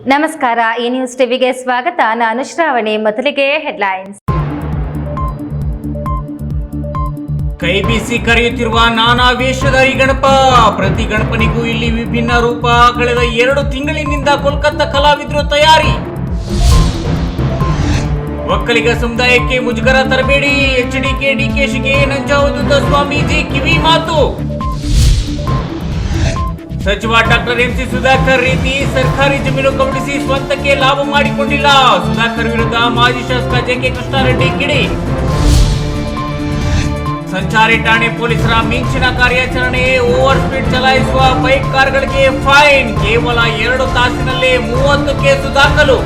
ನಮಸ್ಕಾರ, ಈ ನ್ಯೂಸ್ ಟಿವಿಗೆ ಸ್ವಾಗತ. ನಾನು ಶ್ರಾವಣಿ. ಮೊದಲಿಗೆ ಹೆಡ್ಲೈನ್ಸ್. ಕೈ ಬೀಸಿ ಕರೆಯುತ್ತಿರುವ ನಾನಾ ವೇಷಧಾರಿ ಗಣಪ. ಪ್ರತಿ ಗಣಪನಿಗೂ ಇಲ್ಲಿ ವಿಭಿನ್ನ ರೂಪ. ಕಳೆದ 2 ತಿಂಗಳಿನಿಂದ ಕೋಲ್ಕತ್ತಾ ಕಲಾವಿದರು ತಯಾರಿ. ಒಕ್ಕಲಿಗ ಸಮುದಾಯಕ್ಕೆ ಮುಜುಗರ ತರಬೇಡಿ. ಎಚ್ಡಿಕೆ ಡಿಕೆಶಿಗೆ ನಂಜಾವಧೂತ ಸ್ವಾಮೀಜಿ ಕಿವಿ ಮಾತು. ಸಚಿವ ಡಾಕ್ಟರ್ ಎಂಸಿ ಸುಧಾಕರ್ ರೀತಿ ಸರ್ಕಾರಿ ಜಮೀನು ಕಬಳಿಸಿ ಸ್ವಂತಕ್ಕೆ ಲಾಭ ಮಾಡಿಕೊಂಡಿಲ್ಲ. ಸುಧಾಕರ್ ವಿರುದ್ಧ ಮಾಜಿ ಶಾಸಕ ಜೆಕೆ ಕೃಷ್ಣಾರೆಡ್ಡಿ ಕಿಡಿ. ಸಂಚಾರಿ ಠಾಣೆ ಪೊಲೀಸರ ಮಿಂಚಿನ ಕಾರ್ಯಾಚರಣೆ. ಓವರ್ ಸ್ಪೀಡ್ ಚಲಾಯಿಸುವ ಬೈಕ್ ಕಾರ್ಗಳಿಗೆ ಫೈನ್. ಕೇವಲ 2 ತಾಸಿನಲ್ಲೇ 30 ಕೇಸು ದಾಖಲು.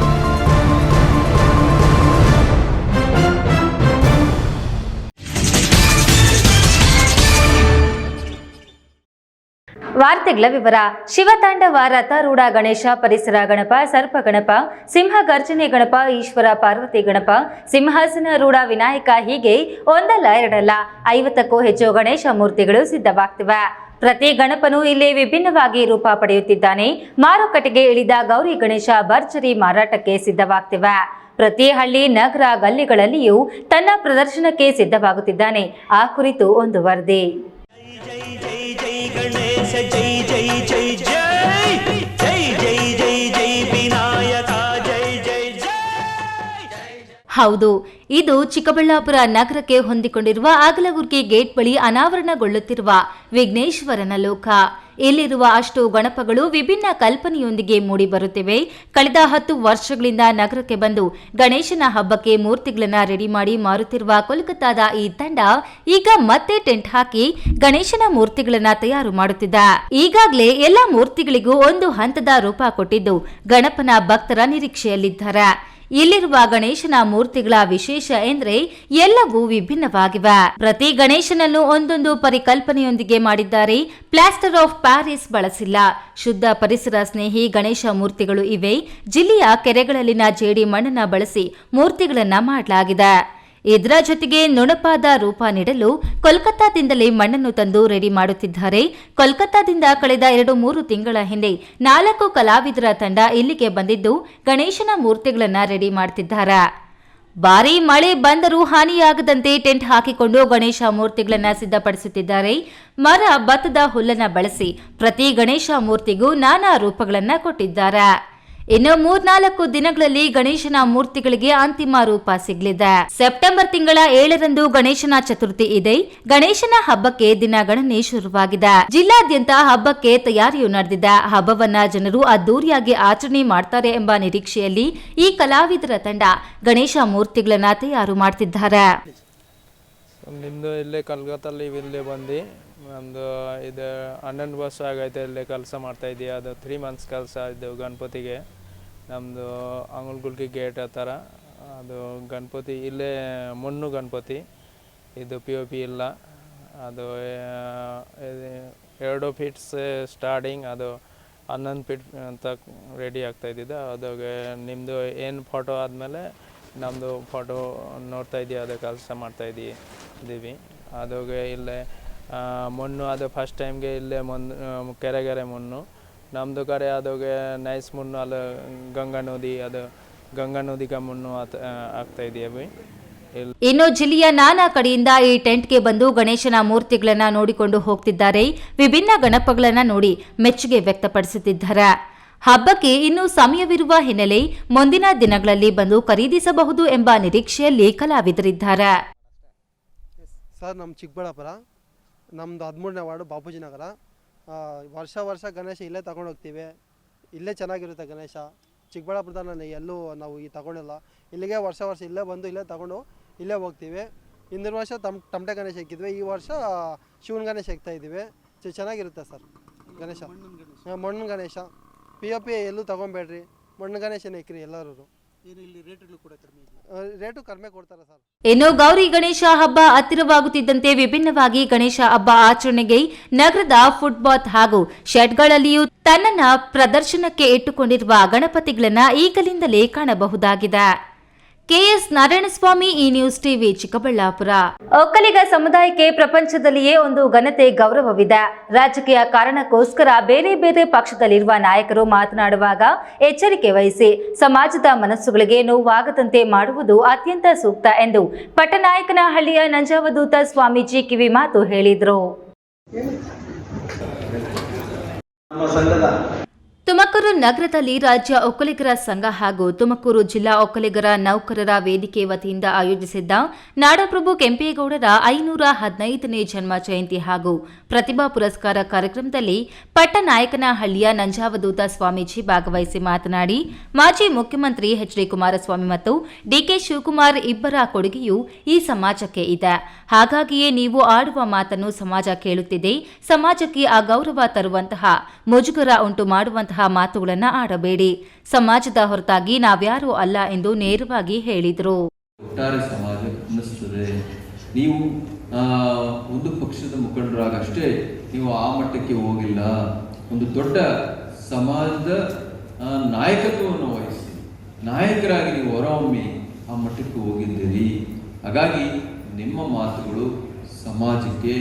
ವಾರ್ತೆಗಳ ವಿವರ. ಶಿವತಾಂಡವ, ರಥಾರೂಢ ಗಣೇಶ, ಪರಿಸರ ಗಣಪ, ಸರ್ಪ ಗಣಪ, ಸಿಂಹ ಗರ್ಜನೆ ಗಣಪ, ಈಶ್ವರ ಪಾರ್ವತಿ ಗಣಪ, ಸಿಂಹಾಸನಾರೂಢ ವಿನಾಯಕ, ಹೀಗೆ ಒಂದಲ್ಲ ಎರಡಲ್ಲ 50ಕ್ಕೂ ಹೆಚ್ಚು ಗಣೇಶ ಮೂರ್ತಿಗಳು ಸಿದ್ಧವಾಗ್ತಿವೆ. ಪ್ರತಿ ಗಣಪನು ಇಲ್ಲಿ ವಿಭಿನ್ನವಾಗಿ ರೂಪ ಪಡೆಯುತ್ತಿದ್ದಾನೆ. ಮಾರುಕಟ್ಟೆಗೆ ಇಳಿದ ಗೌರಿ ಗಣೇಶ ಭರ್ಜರಿ ಮಾರಾಟಕ್ಕೆ ಸಿದ್ಧವಾಗ್ತಿವೆ. ಪ್ರತಿ ಹಳ್ಳಿ, ನಗರ, ಗಲ್ಲಿಗಳಲ್ಲಿಯೂ ತನ್ನ ಪ್ರದರ್ಶನಕ್ಕೆ ಸಿದ್ಧವಾಗುತ್ತಿದ್ದಾನೆ. ಆ ಕುರಿತು ಒಂದು ವರದಿ. जय जय जय जय जय जय जय जय विनायक जय जय जय. ಹೌದು, ಇದು ಚಿಕ್ಕಬಳ್ಳಾಪುರ ನಗರಕ್ಕೆ ಹೊಂದಿಕೊಂಡಿರುವ ಅಗಲಗುರ್ಗಿ ಗೇಟ್ ಬಳಿ ಅನಾವರಣಗೊಳ್ಳುತ್ತಿರುವ ವಿಘ್ನೇಶ್ವರನ ಲೋಕ. ಇಲ್ಲಿರುವ ಅಷ್ಟು ಗಣಪಗಳು ವಿಭಿನ್ನ ಕಲ್ಪನೆಯೊಂದಿಗೆ ಮೂಡಿಬರುತ್ತಿವೆ. ಕಳೆದ 10 ವರ್ಷಗಳಿಂದ ನಗರಕ್ಕೆ ಬಂದು ಗಣೇಶನ ಹಬ್ಬಕ್ಕೆ ಮೂರ್ತಿಗಳನ್ನು ರೆಡಿ ಮಾಡಿ ಮಾರುತ್ತಿರುವ ಕೋಲ್ಕತ್ತಾದ ಈ ತಂಡ ಈಗ ಮತ್ತೆ ಟೆಂಟ್ ಹಾಕಿ ಗಣೇಶನ ಮೂರ್ತಿಗಳನ್ನ ತಯಾರು ಮಾಡುತ್ತಿದೆ. ಈಗಾಗಲೇ ಎಲ್ಲ ಮೂರ್ತಿಗಳಿಗೂ ಒಂದು ಹಂತದ ರೂಪ ಕೊಟ್ಟಿದ್ದು ಗಣಪನ ಭಕ್ತರ ನಿರೀಕ್ಷೆಯಲ್ಲಿದ್ದಾರೆ. ಇಲ್ಲಿರುವ ಗಣೇಶನ ಮೂರ್ತಿಗಳ ವಿಶೇಷ ಎಂದ್ರೆ ಎಲ್ಲವೂ ವಿಭಿನ್ನವಾಗಿವೆ. ಪ್ರತಿ ಗಣೇಶನನ್ನು ಒಂದೊಂದು ಪರಿಕಲ್ಪನೆಯೊಂದಿಗೆ ಮಾಡಿದ್ದಾರೆ. ಪ್ಲಾಸ್ಟರ್ ಆಫ್ ಪ್ಯಾರಿಸ್ ಬಳಸಿಲ್ಲ. ಶುದ್ಧ ಪರಿಸರ ಸ್ನೇಹಿ ಗಣೇಶ ಮೂರ್ತಿಗಳು ಇವೆ. ಜಿಲ್ಲೆಯ ಕೆರೆಗಳಲ್ಲಿನ ಜೇಡಿ ಮಣ್ಣನ್ನ ಬಳಸಿ ಮೂರ್ತಿಗಳನ್ನ ಮಾಡಲಾಗಿದೆ. ಇದರ ಜೊತೆಗೆ ನುಣುಪಾದ ರೂಪ ನೀಡಲು ಕೋಲ್ಕತ್ತಾದಿಂದಲೇ ಮಣ್ಣನ್ನು ತಂದು ರೆಡಿ ಮಾಡುತ್ತಿದ್ದಾರೆ. ಕೋಲ್ಕತ್ತಾದಿಂದ ಕಳೆದ 2-3 ತಿಂಗಳ ಹಿಂದೆ 4 ಕಲಾವಿದರ ತಂಡ ಇಲ್ಲಿಗೆ ಬಂದಿದ್ದು ಗಣೇಶನ ಮೂರ್ತಿಗಳನ್ನ ರೆಡಿ ಮಾಡುತ್ತಿದ್ದಾರೆ. ಭಾರೀ ಮಳೆ ಬಂದರೂ ಹಾನಿಯಾಗದಂತೆ ಟೆಂಟ್ ಹಾಕಿಕೊಂಡು ಗಣೇಶ ಮೂರ್ತಿಗಳನ್ನ ಸಿದ್ಧಪಡಿಸುತ್ತಿದ್ದಾರೆ. ಮರ, ಭತ್ತದ ಹುಲ್ಲನ್ನ ಬಳಸಿ ಪ್ರತಿ ಗಣೇಶ ಮೂರ್ತಿಗೂ ನಾನಾ ರೂಪಗಳನ್ನ ಕೊಟ್ಟಿದ್ದಾರೆ. ಇನ್ನು 3-4 ದಿನಗಳಲ್ಲಿ ಗಣೇಶನ ಮೂರ್ತಿಗಳಿಗೆ ಅಂತಿಮ ರೂಪ ಸಿಗಲಿದೆ. ಸೆಪ್ಟೆಂಬರ್ ತಿಂಗಳ 7ರಂದು ಗಣೇಶನ ಚತುರ್ಥಿ ಇದೆ. ಗಣೇಶನ ಹಬ್ಬಕ್ಕೆ ದಿನಗಣನೆ ಶುರುವಾಗಿದೆ. ಜಿಲ್ಲಾದ್ಯಂತ ಹಬ್ಬಕ್ಕೆ ತಯಾರಿಯು ನಡೆದಿದೆ. ಹಬ್ಬವನ್ನ ಜನರು ಅದ್ದೂರಿಯಾಗಿ ಆಚರಣೆ ಮಾಡ್ತಾರೆ ಎಂಬ ನಿರೀಕ್ಷೆಯಲ್ಲಿ ಈ ಕಲಾವಿದರ ತಂಡ ಗಣೇಶ ಮೂರ್ತಿಗಳನ್ನ ತಯಾರು ಮಾಡ್ತಿದ್ದಾರೆ. ನಿಮ್ಮದು ಇಲ್ಲೇ ಕಲ್ಕತ್ತಲ್ಲಿ ಇಲ್ಲೇ ಬಂದು ನಮ್ಮದು ಇದು 11 ವರ್ಷ ಆಗೈತೆ ಇಲ್ಲೇ ಕೆಲಸ ಮಾಡ್ತಾಯಿದ್ದೀವಿ. ಅದು 3 ಮಂತ್ಸ್ ಕೆಲಸ ಇದು ಗಣಪತಿಗೆ. ನಮ್ಮದು ಅಂಗಲ್ಗುಲ್ಗಿ ಗೇಟ್ ಹತ್ರ ಅದು ಗಣಪತಿ ಇಲ್ಲೇ ಮಣ್ಣು ಗಣಪತಿ. ಇದು POP ಇಲ್ಲ. ಅದು 2 ಫೀಟ್ಸ್ ಸ್ಟಾರ್ಟಿಂಗ್, ಅದು 11 ಫೀಟ್ ಅಂತ ರೆಡಿ ಆಗ್ತಾಯಿದ್ದಿದ್ದು. ಅದಾಗೆ ನಿಮ್ಮದು ಏನು ಫೋಟೋ ಆದಮೇಲೆ ನಮ್ಮದು ಫೋಟೋ ನೋಡ್ತಾ ಇದ್ದೀವಿ, ಅದು ಕೆಲಸ ಮಾಡ್ತಾಯಿದ್ದೀವಿ. ಅದಾಗೆ ಇಲ್ಲೇ ಮಣ್ಣು ಅದು ಫಸ್ಟ್ ಟೈಮ್ಗೆ ಇಲ್ಲೇ ಕೆರೆಗೆರೆ ಮಣ್ಣು ನಮ್ಮದು ಕಡೆ. ಅದಾಗೆ ನೈಸ್ ಮಣ್ಣು ಅಲ್ಲಿ ಗಂಗಾ ನದಿಗೆ ಮಣ್ಣು ಆಗ್ತಾಯಿದ್ದೀವಿ. ಇನ್ನು ಜಿಲ್ಲೆಯ ನಾನಾ ಕಡೆಯಿಂದ ಈ ಟೆಂಟ್ಗೆ ಬಂದು ಗಣೇಶನ ಮೂರ್ತಿಗಳನ್ನ ನೋಡಿಕೊಂಡು ಹೋಗ್ತಿದ್ದಾರೆ. ವಿಭಿನ್ನ ಗಣಪಗಳನ್ನ ನೋಡಿ ಮೆಚ್ಚುಗೆ ವ್ಯಕ್ತಪಡಿಸುತ್ತಿದ್ದಾರೆ. ಹಬ್ಬಕ್ಕೆ ಇನ್ನೂ ಸಮಯವಿರುವ ಹಿನ್ನೆಲೆ ಮುಂದಿನ ದಿನಗಳಲ್ಲಿ ಬಂದು ಖರೀದಿಸಬಹುದು ಎಂಬ ನಿರೀಕ್ಷೆಯಲ್ಲಿ ಕಲಾವಿದರಿದ್ದಾರೆ. ಸರ್, ನಮ್ಮ ಚಿಕ್ಕಬಳ್ಳಾಪುರ, ನಮ್ಮದು 13ನೇ ವಾರ್ಡು, ಬಾಪೂಜಿ ನಗರ. ವರ್ಷ ಗಣೇಶ ಇಲ್ಲೇ ತಗೊಂಡು ಹೋಗ್ತೀವಿ. ಇಲ್ಲೇ ಚೆನ್ನಾಗಿರುತ್ತೆ ಗಣೇಶ. ಚಿಕ್ಕಬಳ್ಳಾಪುರದಲ್ಲಿ ಎಲ್ಲೂ ನಾವು ತಗೊಂಡಿಲ್ಲ. ಇಲ್ಲಿಗೆ ವರ್ಷ ಇಲ್ಲೇ ಬಂದು ಇಲ್ಲೇ ತಗೊಂಡು ಇಲ್ಲೇ ಹೋಗ್ತೀವಿ. ಹಿಂದಿನ ವರ್ಷ ತಮಟೆ ಗಣೇಶ ಇಕ್ಕಿದ್ವಿ. ಈ ವರ್ಷ ಶಿವನ ಗಣೇಶ ಇಕ್ತಾ ಇದ್ದೀವಿ. ಚೆನ್ನಾಗಿರುತ್ತೆ ಸರ್ ಗಣೇಶ. ಮಣ್ಣಿನ ಗಣೇಶ POP ಎಲ್ಲೂ ತಗೊಬೇಡ್ರಿ, ಮಣ್ಣು ಗಣೇಶನೇ ಇಕ್ರಿ ಎಲ್ಲರೂ. ರೇಟು ಕಡಿಮೆ ಕೊಡ್ತಾರೆ ಸರ್. ಇನ್ನು ಗೌರಿ ಗಣೇಶ ಹಬ್ಬ ಹತ್ತಿರವಾಗುತ್ತಿದ್ದಂತೆ ವಿಭಿನ್ನವಾಗಿ ಗಣೇಶ ಹಬ್ಬ ಆಚರಣೆಗೆ ನಗರದ ಫುಟ್ಪಾತ್ ಹಾಗೂ ಶೆಡ್ಗಳಲ್ಲಿಯೂ ತನ್ನನ್ನ ಪ್ರದರ್ಶನಕ್ಕೆ ಇಟ್ಟುಕೊಂಡಿರುವ ಗಣಪತಿಗಳನ್ನ ಈಗಲಿಂದಲೇ ಕಾಣಬಹುದಾಗಿದೆ. ಕೆಎಸ್ ನಾರಾಯಣಸ್ವಾಮಿ, ಈ ನ್ಯೂಸ್ ಟಿವಿ, ಚಿಕ್ಕಬಳ್ಳಾಪುರ. ಒಕ್ಕಲಿಗ ಸಮುದಾಯಕ್ಕೆ ಪ್ರಪಂಚದಲ್ಲಿಯೇ ಒಂದು ಘನತೆ, ಗೌರವವಿದೆ. ರಾಜಕೀಯ ಕಾರಣಕ್ಕೋಸ್ಕರ ಬೇರೆ ಬೇರೆ ಪಕ್ಷದಲ್ಲಿರುವ ನಾಯಕರು ಮಾತನಾಡುವಾಗ ಎಚ್ಚರಿಕೆ ವಹಿಸಿ ಸಮಾಜದ ಮನಸ್ಸುಗಳಿಗೆ ನೋವಾಗದಂತೆ ಮಾಡುವುದು ಅತ್ಯಂತ ಸೂಕ್ತ ಎಂದು ಪಟ್ಟನಾಯಕನಹಳ್ಳಿಯ ನಂಜಾವಧೂತ ಸ್ವಾಮೀಜಿ ಕಿವಿ ಮಾತು ಹೇಳಿದರು. ತುಮಕೂರು ನಗರದಲ್ಲಿ ರಾಜ್ಯ ಒಕ್ಕಲಿಗರ ಸಂಘ ಹಾಗೂ ತುಮಕೂರು ಜಿಲ್ಲಾ ಒಕ್ಕಲಿಗರ ನೌಕರರ ವೇದಿಕೆ ವತಿಯಿಂದ ಆಯೋಜಿಸಿದ್ದ ನಾಡಪ್ರಭು ಕೆಂಪೇಗೌಡರ 515ನೇ ಜನ್ಮ ಜಯಂತಿ ಹಾಗೂ ಪ್ರತಿಭಾ ಪುರಸ್ಕಾರ ಕಾರ್ಯಕ್ರಮದಲ್ಲಿ ಪಟ್ಟನಾಯಕನಹಳ್ಳಿಯ ನಂಜಾವಧೂತ ಸ್ವಾಮೀಜಿ ಭಾಗವಹಿಸಿ ಮಾತನಾಡಿ, ಮಾಜಿ ಮುಖ್ಯಮಂತ್ರಿ ಎಚ್.ಡಿ. ಕುಮಾರಸ್ವಾಮಿ ಮತ್ತು ಡಿಕೆ ಶಿವಕುಮಾರ್ ಇಬ್ಬರ ಕೊಡುಗೆಯೂ ಈ ಸಮಾಜಕ್ಕೆ ಇದೆ. ಹಾಗಾಗಿಯೇ ನೀವು ಆಡುವ ಮಾತನ್ನು ಸಮಾಜ ಕೇಳುತ್ತಿದೆ. ಸಮಾಜಕ್ಕೆ ಅಗೌರವ ತರುವಂತಹ, ಮುಜುಗರ ಉಂಟು ಮಾಡುವಂತಹ ಮಾತುಗಳನ್ನು ಆಡಬೇಡಿ. ಸಮಾಜದ ಹೊರತಾಗಿ ನಾವ್ಯಾರೂ ಅಲ್ಲ ಎಂದು ನೇರವಾಗಿ ಹೇಳಿದರು. ಒಟ್ಟಾರೆ ಸಮಾಜ ಅನ್ನಿಸ್ತದೆ. ನೀವು ಒಂದು ಪಕ್ಷದ ಮುಖಂಡರಾಗಷ್ಟೇ ನೀವು ಆ ಮಟ್ಟಕ್ಕೆ ಹೋಗಿಲ್ಲ. ಒಂದು ದೊಡ್ಡ ಸಮಾಜದ ನಾಯಕತ್ವವನ್ನು ವಹಿಸಿ ನಾಯಕರಾಗಿ ನೀವು ಹೊರಹೊಮ್ಮಿ ಆ ಮಟ್ಟಕ್ಕೆ ಹೋಗಿದ್ದೀರಿ. ಹಾಗಾಗಿ ನಿಮ್ಮ ಮಾತುಗಳು ಸಮಾಜಕ್ಕೆ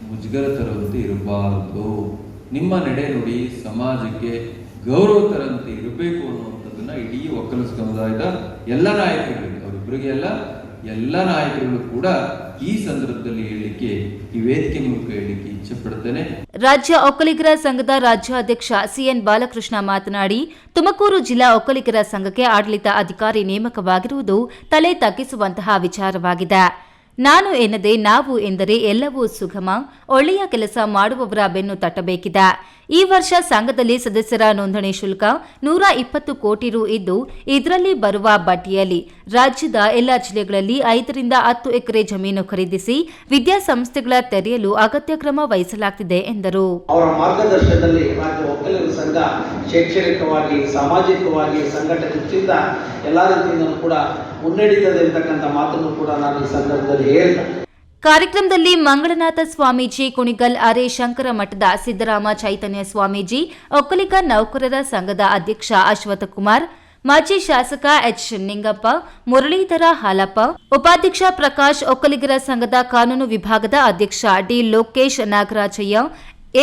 ಮುಜುಗರ ತರುವಂತೆ ಇರಬಾರದು. ನಿಮ್ಮ ನಡೆ ನುಡಿ ಸಮಾಜಕ್ಕೆ ಗೌರವ ತರಂತೆ ಇರಬೇಕು ಅನ್ನುವಂಥದ್ದನ್ನ ಇಡೀ ಒಕ್ಕಲಿಗ ಸಮುದಾಯದ ಎಲ್ಲ ನಾಯಕರುಗಳಿಗೆ, ಅವರಿಬ್ಬರಿಗೆ ಎಲ್ಲ ನಾಯಕರುಗಳು ಕೂಡ ಈ ಸಂದರ್ಭದಲ್ಲಿ ಹೇಳಲಿಕ್ಕೆ, ಈ ವೇದಿಕೆ ಮೂಲಕ ಹೇಳಲಿಕ್ಕೆ ಇಚ್ಛೆ ಪಡ್ತೇನೆ. ರಾಜ್ಯ ಒಕ್ಕಲಿಗರ ಸಂಘದ ರಾಜ್ಯಾಧ್ಯಕ್ಷ ಸಿಎನ್ ಬಾಲಕೃಷ್ಣ ಮಾತನಾಡಿ, ತುಮಕೂರು ಜಿಲ್ಲಾ ಒಕ್ಕಲಿಗರ ಸಂಘಕ್ಕೆ ಆಡಳಿತ ಅಧಿಕಾರಿ ನೇಮಕವಾಗಿರುವುದು ತಲೆ ತಗ್ಗಿಸುವಂತಹ ವಿಚಾರವಾಗಿದೆ. ನಾನು ಎನ್ನದೆ ನಾವು ಎಂದರೆ ಎಲ್ಲವೂ ಸುಗಮ. ಒಳ್ಳೆಯ ಕೆಲಸ ಮಾಡುವವರ ಬೆನ್ನು ತಟ್ಟಬೇಕಿದೆ. ಈ ವರ್ಷ ಸಂಘದಲ್ಲಿ ಸದಸ್ಯರ ನೋಂದಣಿ ಶುಲ್ಕ 120 ಕೋಟಿ ರು ಇದ್ದು, ಇದರಲ್ಲಿ ಬರುವ ಬಡ್ಡಿಯಲ್ಲಿ ರಾಜ್ಯದ ಎಲ್ಲ ಜಿಲ್ಲೆಗಳಲ್ಲಿ 5 ರಿಂದ 10 ಎಕರೆ ಜಮೀನು ಖರೀದಿಸಿ ವಿದ್ಯಾಸಂಸ್ಥೆಗಳ ತೆರೆಯಲು ಅಗತ್ಯ ಕ್ರಮ ವಹಿಸಲಾಗುತ್ತಿದೆ ಎಂದರು. ಅವರ ಮಾರ್ಗದರ್ಶನದಲ್ಲಿ ರಾಜ್ಯ ಒಕ್ಕಲಿಗರ ಸಂಘ ಶೈಕ್ಷಣಿಕವಾಗಿ, ಸಾಮಾಜಿಕವಾಗಿ ಸಂಘಟನೆಯಿಂದ ಎಲ್ಲ ರೀತಿಯಿಂದಲೂ ಕೂಡ ಮುನ್ನಡೀತದೆ ಅಂತಕ್ಕಂಥ ಮಾತನ್ನು ಕೂಡ ನಾನು ಈ ಸಂದರ್ಭದಲ್ಲಿ ಹೇಳಿದೆ. ಕಾರ್ಯಕ್ರಮದಲ್ಲಿ ಮಂಗಳನಾಥ ಸ್ವಾಮೀಜಿ, ಕುಣಿಗಲ್ ಅರೆ ಶಂಕರ ಮಠದ ಸಿದ್ದರಾಮ ಚೈತನ್ಯ ಸ್ವಾಮೀಜಿ, ಒಕ್ಕಲಿಗ ನೌಕರರ ಸಂಘದ ಅಧ್ಯಕ್ಷ ಅಶ್ವಥಕುಮಾರ್, ಮಾಜಿ ಶಾಸಕ ಎಚ್. ನಿಂಗಪ್ಪ, ಮುರಳೀಧರ ಹಾಲಪ್ಪ, ಉಪಾಧ್ಯಕ್ಷ ಪ್ರಕಾಶ್, ಒಕ್ಕಲಿಗರ ಸಂಘದ ಕಾನೂನು ವಿಭಾಗದ ಅಧ್ಯಕ್ಷ D. Lokesh Nagarajaiah,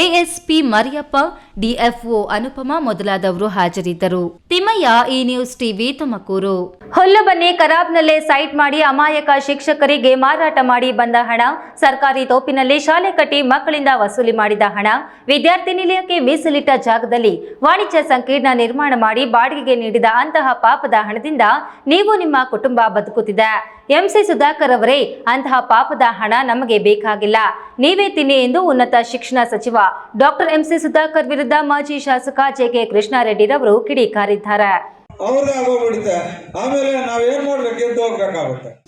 ASP Mariyappa, DFO Anupama ಮೊದಲಾದವರು ಹಾಜರಿದ್ದರು. ತಿಮ್ಮಯ್ಯ, ಈ ನ್ಯೂಸ್ ಟಿವಿ, ತುಮಕೂರು. ಹುಲ್ಲುಬನ್ನಿ ಖರಾಬ್ನಲ್ಲೇ ಸೈಟ್ ಮಾಡಿ ಅಮಾಯಕ ಶಿಕ್ಷಕರಿಗೆ ಮಾರಾಟ ಮಾಡಿ ಬಂದ ಹಣ, ಸರ್ಕಾರಿ ತೋಪಿನಲ್ಲಿ ಶಾಲೆ ಕಟ್ಟಿ ಮಕ್ಕಳಿಂದ ವಸೂಲಿ ಮಾಡಿದ ಹಣ, ವಿದ್ಯಾರ್ಥಿ ನಿಲಯಕ್ಕೆ ಮೀಸಲಿಟ್ಟ ಜಾಗದಲ್ಲಿ ವಾಣಿಜ್ಯ ಸಂಕೀರ್ಣ ನಿರ್ಮಾಣ ಮಾಡಿ ಬಾಡಿಗೆಗೆ ನೀಡಿದ ಅಂತಹ ಪಾಪದ ಹಣದಿಂದ ನೀವು ನಿಮ್ಮ ಕುಟುಂಬ ಬದುಕುತ್ತಿದೆ. ಎಂಸಿ ಸುಧಾಕರ್ ಅವರೇ, ಅಂತಹ ಪಾಪದ ಹಣ ನಮಗೆ ಬೇಕಾಗಿಲ್ಲ, ನೀವೇ ತಿನ್ನಿ ಎಂದು ಉನ್ನತ ಶಿಕ್ಷಣ ಸಚಿವ ಡಾಕ್ಟರ್ ಎಂಸಿ ಸುಧಾಕರ್ ವಿರುದ್ಧ ಮಾಜಿ ಶಾಸಕ ಜೆಕೆ ಕೃಷ್ಣಾರೆಡ್ಡಿರವರು ಕಿಡಿಕಾರಿದ್ದಾರೆ.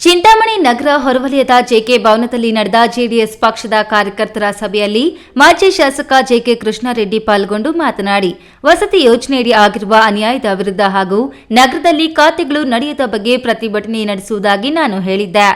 ಚಿಂತಾಮಣಿ ನಗರ ಹೊರವಲಯದ ಜೆಕೆ ಭವನದಲ್ಲಿ ನಡೆದ ಜೆಡಿಎಸ್ ಪಕ್ಷದ ಕಾರ್ಯಕರ್ತರ ಸಭೆಯಲ್ಲಿ ಮಾಜಿ ಶಾಸಕ ಜೆಕೆ ಕೃಷ್ಣಾರೆಡ್ಡಿ ಪಾಲ್ಗೊಂಡು ಮಾತನಾಡಿ, ವಸತಿ ಯೋಜನೆಯಡಿ ಆಗಿರುವ ಅನ್ಯಾಯದ ವಿರುದ್ಧ ಹಾಗೂ ನಗರದಲ್ಲಿ ಖಾತೆಗಳು ನಡೆಯದ ಬಗ್ಗೆ ಪ್ರತಿಭಟನೆ ನಡೆಸುವುದಾಗಿ ನಾನು ಹೇಳಿದ್ದೆ.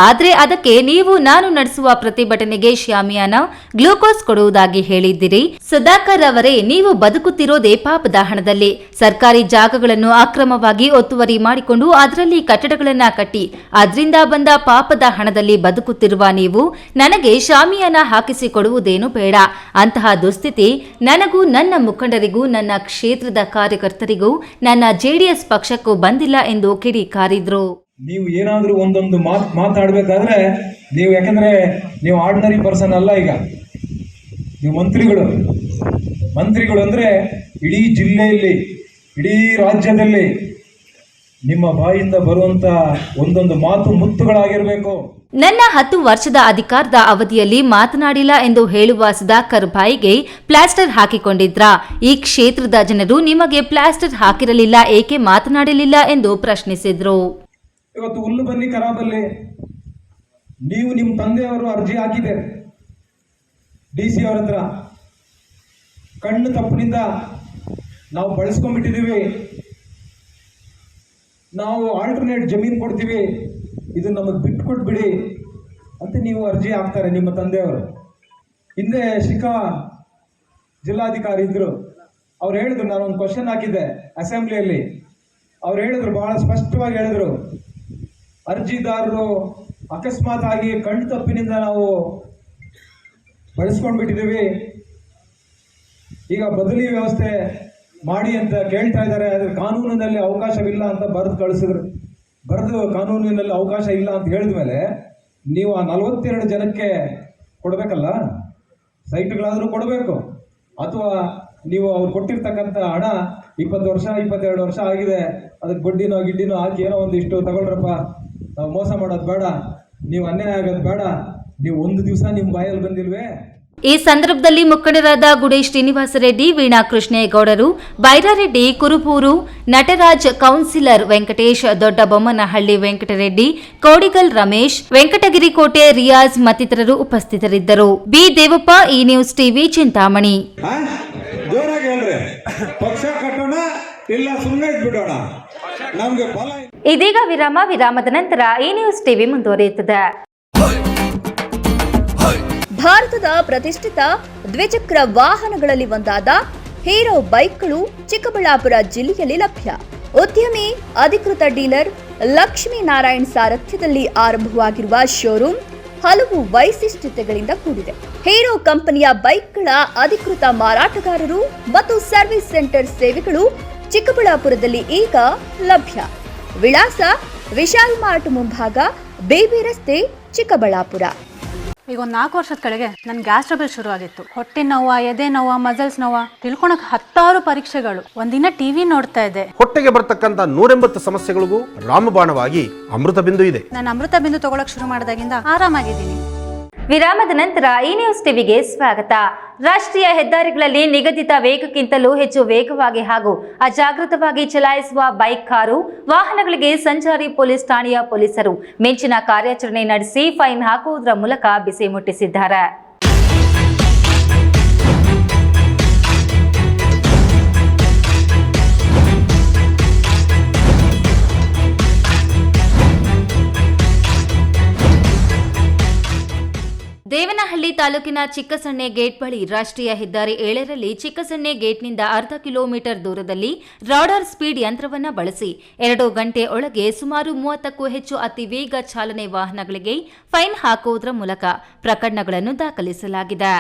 ಆದರೆ ಅದಕ್ಕೆ ನೀವು ನಾನು ನಡೆಸುವ ಪ್ರತಿಭಟನೆಗೆ ಶಾಮಿಯಾನ, ಗ್ಲೂಕೋಸ್ ಕೊಡುವುದಾಗಿ ಹೇಳಿದ್ದೀರಿ. ಸುಧಾಕರ್ ಅವರೇ, ನೀವು ಬದುಕುತ್ತಿರೋದೇ ಪಾಪದ ಹಣದಲ್ಲಿ. ಸರ್ಕಾರಿ ಜಾಗಗಳನ್ನು ಅಕ್ರಮವಾಗಿ ಒತ್ತುವರಿ ಮಾಡಿಕೊಂಡು ಅದರಲ್ಲಿ ಕಟ್ಟಡಗಳನ್ನ ಕಟ್ಟಿ ಅದರಿಂದ ಬಂದ ಪಾಪದ ಹಣದಲ್ಲಿ ಬದುಕುತ್ತಿರುವ ನೀವು ನನಗೆ ಶಾಮಿಯಾನ ಹಾಕಿಸಿ ಕೊಡುವುದೇನು ಬೇಡ. ಅಂತಹ ದುಸ್ಥಿತಿ ನನಗೂ, ನನ್ನ ಮುಖಂಡರಿಗೂ, ನನ್ನ ಕ್ಷೇತ್ರದ ಕಾರ್ಯಕರ್ತರಿಗೂ, ನನ್ನ ಜೆಡಿಎಸ್ ಪಕ್ಷಕ್ಕೂ ಬಂದಿಲ್ಲ ಎಂದು ಕಿಡಿಕಾರಿದ್ರು. ನೀವು ಏನಾದರೂ ಒಂದೊಂದು ಮಾತಾಡಬೇಕಾದ್ರೆ ನೀವು, ಯಾಕಂದರೆ ನೀವು ಆರ್ಡಿನರಿ ಪರ್ಸನ್ ಅಲ್ಲ. ಈಗ ನೀವು ಮಂತ್ರಿಗಳು ಅಂದರೆ ಇಡೀ ಜಿಲ್ಲೆಯಲ್ಲಿ, ಇಡೀ ರಾಜ್ಯದಲ್ಲಿ ನಿಮ್ಮ ಬಾಯಿಂದ ಬರುವಂಥ ಒಂದೊಂದು ಮಾತು ಮುತ್ತುಗಳಾಗಿರಬೇಕು. ನನ್ನ 10 ವರ್ಷದ ಅಧಿಕಾರದ ಅವಧಿಯಲ್ಲಿ ಮಾತನಾಡಿಲ್ಲ ಎಂದು ಹೇಳುವ ಸುಧಾಕರ್ ಬಾಯಿಗೆ ಪ್ಲಾಸ್ಟರ್ ಹಾಕಿಕೊಂಡಿದ್ರಾ? ಈ ಕ್ಷೇತ್ರದ ಜನರು ನಿಮಗೆ ಪ್ಲಾಸ್ಟರ್ ಹಾಕಿರಲಿಲ್ಲ, ಏಕೆ ಮಾತನಾಡಲಿಲ್ಲ ಎಂದು ಪ್ರಶ್ನಿಸಿದ್ರು. ಇವತ್ತು ಹುಲ್ಲು ಬನ್ನಿ ಖರಾಬಲ್ಲಿ ನೀವು ನಿಮ್ಮ ತಂದೆಯವರು ಅರ್ಜಿ ಹಾಕಿದೆ DC ಅವರ ಹತ್ರ. ಕಣ್ಣು ತಪ್ಪಿನಿಂದ ನಾವು ಬಳಸ್ಕೊಂಡ್ಬಿಟ್ಟಿದ್ದೀವಿ, ನಾವು ಆಲ್ಟರ್ನೇಟ್ ಜಮೀನು ಕೊಡ್ತೀವಿ, ಇದು ನಮಗೆ ಬಿಟ್ಟು ಕೊಟ್ಬಿಡಿ ಅಂತ ನೀವು ಅರ್ಜಿ ಹಾಕ್ತಾರೆ ನಿಮ್ಮ ತಂದೆಯವರು. ಹಿಂದೆ ಶಿಖಾ ಜಿಲ್ಲಾಧಿಕಾರಿ ಇದ್ರು, ಅವ್ರು ಹೇಳಿದ್ರು, ನಾನೊಂದು ಕ್ವಶನ್ ಹಾಕಿದ್ದೆ ಅಸೆಂಬ್ಲಿಯಲ್ಲಿ, ಅವ್ರು ಹೇಳಿದ್ರು, ಬಹಳ ಸ್ಪಷ್ಟವಾಗಿ ಹೇಳಿದ್ರು, ಅರ್ಜಿದಾರರು ಅಕಸ್ಮಾತ್ ಆಗಿ ಕಣ್ಣು ತಪ್ಪಿನಿಂದ ನಾವು ಬಳಸ್ಕೊಂಡ್ಬಿಟ್ಟಿದ್ದೀವಿ. ಈಗ ಬದಲಿ ವ್ಯವಸ್ಥೆ ಮಾಡಿ ಅಂತ ಕೇಳ್ತಾ ಇದ್ದಾರೆ. ಆದರೆ ಕಾನೂನಿನಲ್ಲಿ ಅವಕಾಶವಿಲ್ಲ ಅಂತ ಬರೆದು ಕಾನೂನಿನಲ್ಲಿ ಅವಕಾಶ ಇಲ್ಲ ಅಂತ ಹೇಳಿದ ಮೇಲೆ ನೀವು ಆ 42 ಜನಕ್ಕೆ ಕೊಡಬೇಕಲ್ಲ, ಸೈಟ್ಗಳಾದರೂ ಕೊಡಬೇಕು. ಅಥವಾ ನೀವು ಅವ್ರು ಕೊಟ್ಟಿರ್ತಕ್ಕಂಥ ಹಣ 20 ವರ್ಷ 22 ವರ್ಷ ಆಗಿದೆ, ಅದಕ್ಕೆ ಗಿಡ್ಡಿನೋ ಹಾಕಿ ಏನೋ ಒಂದಿಷ್ಟು ತಗೊಳ್ರಪ್ಪ, ನಾವು ಮೋಸ ಮಾಡೋದು ಬೇಡ, ನೀವು ಅನ್ಯಾಯ ಆಗೋದು ಬೇಡ, ನೀವು ಒಂದು ದಿವಸ ನಿಮ್ಮ ಬಾಯಲ್ಲಿ ಬಂದಿಲ್ವೇ. ಈ ಸಂದರ್ಭದಲ್ಲಿ ಮುಖಂಡರಾದ ಗುಡೇಶ್ ಶ್ರೀನಿವಾಸ ರೆಡ್ಡಿ, ವೀಣಾ ಕೃಷ್ಣೇಗೌಡರು, ಬೈರಾರೆಡ್ಡಿ, ಕುರುಬೂರು ನಟರಾಜ್, ಕೌನ್ಸಿಲರ್ ವೆಂಕಟೇಶ್, ದೊಡ್ಡಬೊಮ್ಮನಹಳ್ಳಿ ವೆಂಕಟರೆಡ್ಡಿ, ಕೋಡಿಗಲ್ ರಮೇಶ್, ವೆಂಕಟಗಿರಿ ಕೋಟೆ ರಿಯಾಜ್ ಮತ್ತಿತರರು ಉಪಸ್ಥಿತರಿದ್ದರು. ಬಿ ದೇವಪ್ಪ, ಈ ನ್ಯೂಸ್ ಟಿವಿ, ಚಿಂತಾಮಣಿ. ಜೋರಾಗಿ ಹೇಳ್ರಿ, ಪಕ್ಷ ಕಟ್ಟೋಣ ಇಲ್ಲ ಸುಮ್ಮನೆ ಇದ್ಬಿಡೋಣ, ನಮ್ಗೆ ಫಲ. ಇದೀಗ ವಿರಾಮದ ನಂತರ ಈ ನ್ಯೂಸ್ ಟಿವಿ ಮುಂದುವರಿಯುತ್ತದೆ. ಭಾರತದ ಪ್ರತಿಷ್ಠಿತ ದ್ವಿಚಕ್ರ ವಾಹನಗಳಲ್ಲಿ ಒಂದಾದ ಹೀರೋ ಬೈಕ್ಗಳು ಚಿಕ್ಕಬಳ್ಳಾಪುರ ಜಿಲ್ಲೆಯಲ್ಲಿ ಲಭ್ಯ. ಉದ್ಯಮಿ ಅಧಿಕೃತ ಡೀಲರ್ ಲಕ್ಷ್ಮೀನಾರಾಯಣ್ ಸಾರಥ್ಯದಲ್ಲಿ ಆರಂಭವಾಗಿರುವ ಶೋರೂಮ್ ಹಲವು ವೈಶಿಷ್ಟ್ಯತೆಗಳಿಂದ ಕೂಡಿದೆ. ಹೀರೋ ಕಂಪನಿಯ ಬೈಕ್ಗಳ ಅಧಿಕೃತ ಮಾರಾಟಗಾರರು ಮತ್ತು ಸರ್ವಿಸ್ ಸೆಂಟರ್ ಸೇವೆಗಳು ಚಿಕ್ಕಬಳ್ಳಾಪುರದಲ್ಲಿ ಈಗ ಲಭ್ಯ. ವಿಳಾಸ ವಿಶಾಲ್ ಮಾರ್ಟ್ ಮುಂಭಾಗ, ಬೇಬಿ ರಸ್ತೆ, ಚಿಕ್ಕಬಳ್ಳಾಪುರ. ಈಗ ಒಂದು 4 ವರ್ಷದ ಕೆಳಗೆ ನನ್ನ ಗ್ಯಾಸ್ ಟ್ರಬಲ್ ಶುರು ಆಗಿತ್ತು. ಹೊಟ್ಟೆ ನೋವು, ಎದೆ ನೋವು, ಮಸಲ್ಸ್ ನೋವು, ತಿಳ್ಕೊಳಕ್ 10 ಪರೀಕ್ಷೆಗಳು. ಒಂದಿನ ಟಿವಿ ನೋಡ್ತಾ ಇದ್ದೆ. ಹೊಟ್ಟೆಗೆ ಬರ್ತಕ್ಕಂಥ 180 ಸಮಸ್ಯೆಗಳಿಗೂ ರಾಮಬಾಣವಾಗಿ ಅಮೃತ ಬಿಂದು ಇದೆ. ನಾನು ಅಮೃತ ಬಿಂದು ತಗೊಳಕ್ ಶುರು ಮಾಡಿದಾಗಿಂದ ಆರಾಮಾಗಿದ್ದೀನಿ. ವಿರಾಮದ ನಂತರ ಈ ನ್ಯೂಸ್ ಟಿವಿಗೆ ಸ್ವಾಗತ. ರಾಷ್ಟ್ರೀಯ ಹೆದ್ದಾರಿಗಳಲ್ಲಿ ನಿಗದಿತ ವೇಗಕ್ಕಿಂತಲೂ ಹೆಚ್ಚು ವೇಗವಾಗಿ ಹಾಗೂ ಅಜಾಗೃತವಾಗಿ ಚಲಾಯಿಸುವ ಬೈಕ್, ಕಾರು ವಾಹನಗಳಿಗೆ ಸಂಚಾರಿ ಪೊಲೀಸ್ ಠಾಣೆಯ ಪೊಲೀಸರು ಮಿಂಚಿನ ಕಾರ್ಯಾಚರಣೆ ನಡೆಸಿ ಫೈನ್ ಹಾಕುವುದರ ಮೂಲಕ ಬಿಸಿ ಮುಟ್ಟಿಸಿದ್ದಾರೆ. ದೇವನಹಳ್ಳಿ ತಾಲೂಕಿನ ಚಿಕ್ಕಸಣ್ಣೆ ಗೇಟ್ ಬಳಿ ರಾಷ್ಟ್ರೀಯ ಹೆದ್ದಾರಿ 7ರಲ್ಲಿ ಚಿಕ್ಕಸಣ್ಣೆ ಗೇಟ್ನಿಂದ ಅರ್ಧ ಕಿಲೋಮೀಟರ್ ದೂರದಲ್ಲಿ ರಾಡಾರ್ ಸ್ಪೀಡ್ ಯಂತ್ರವನ್ನು ಬಳಸಿ 2 ಗಂಟೆ ಒಳಗೆ ಸುಮಾರು 30ಕ್ಕೂ ಹೆಚ್ಚು ಅತಿ ವೇಗ ಚಾಲನೆ ವಾಹನಗಳಿಗೆ ಫೈನ್ ಹಾಕುವುದರ ಮೂಲಕ ಪ್ರಕರಣಗಳನ್ನು ದಾಖಲಿಸಲಾಗಿದೆ.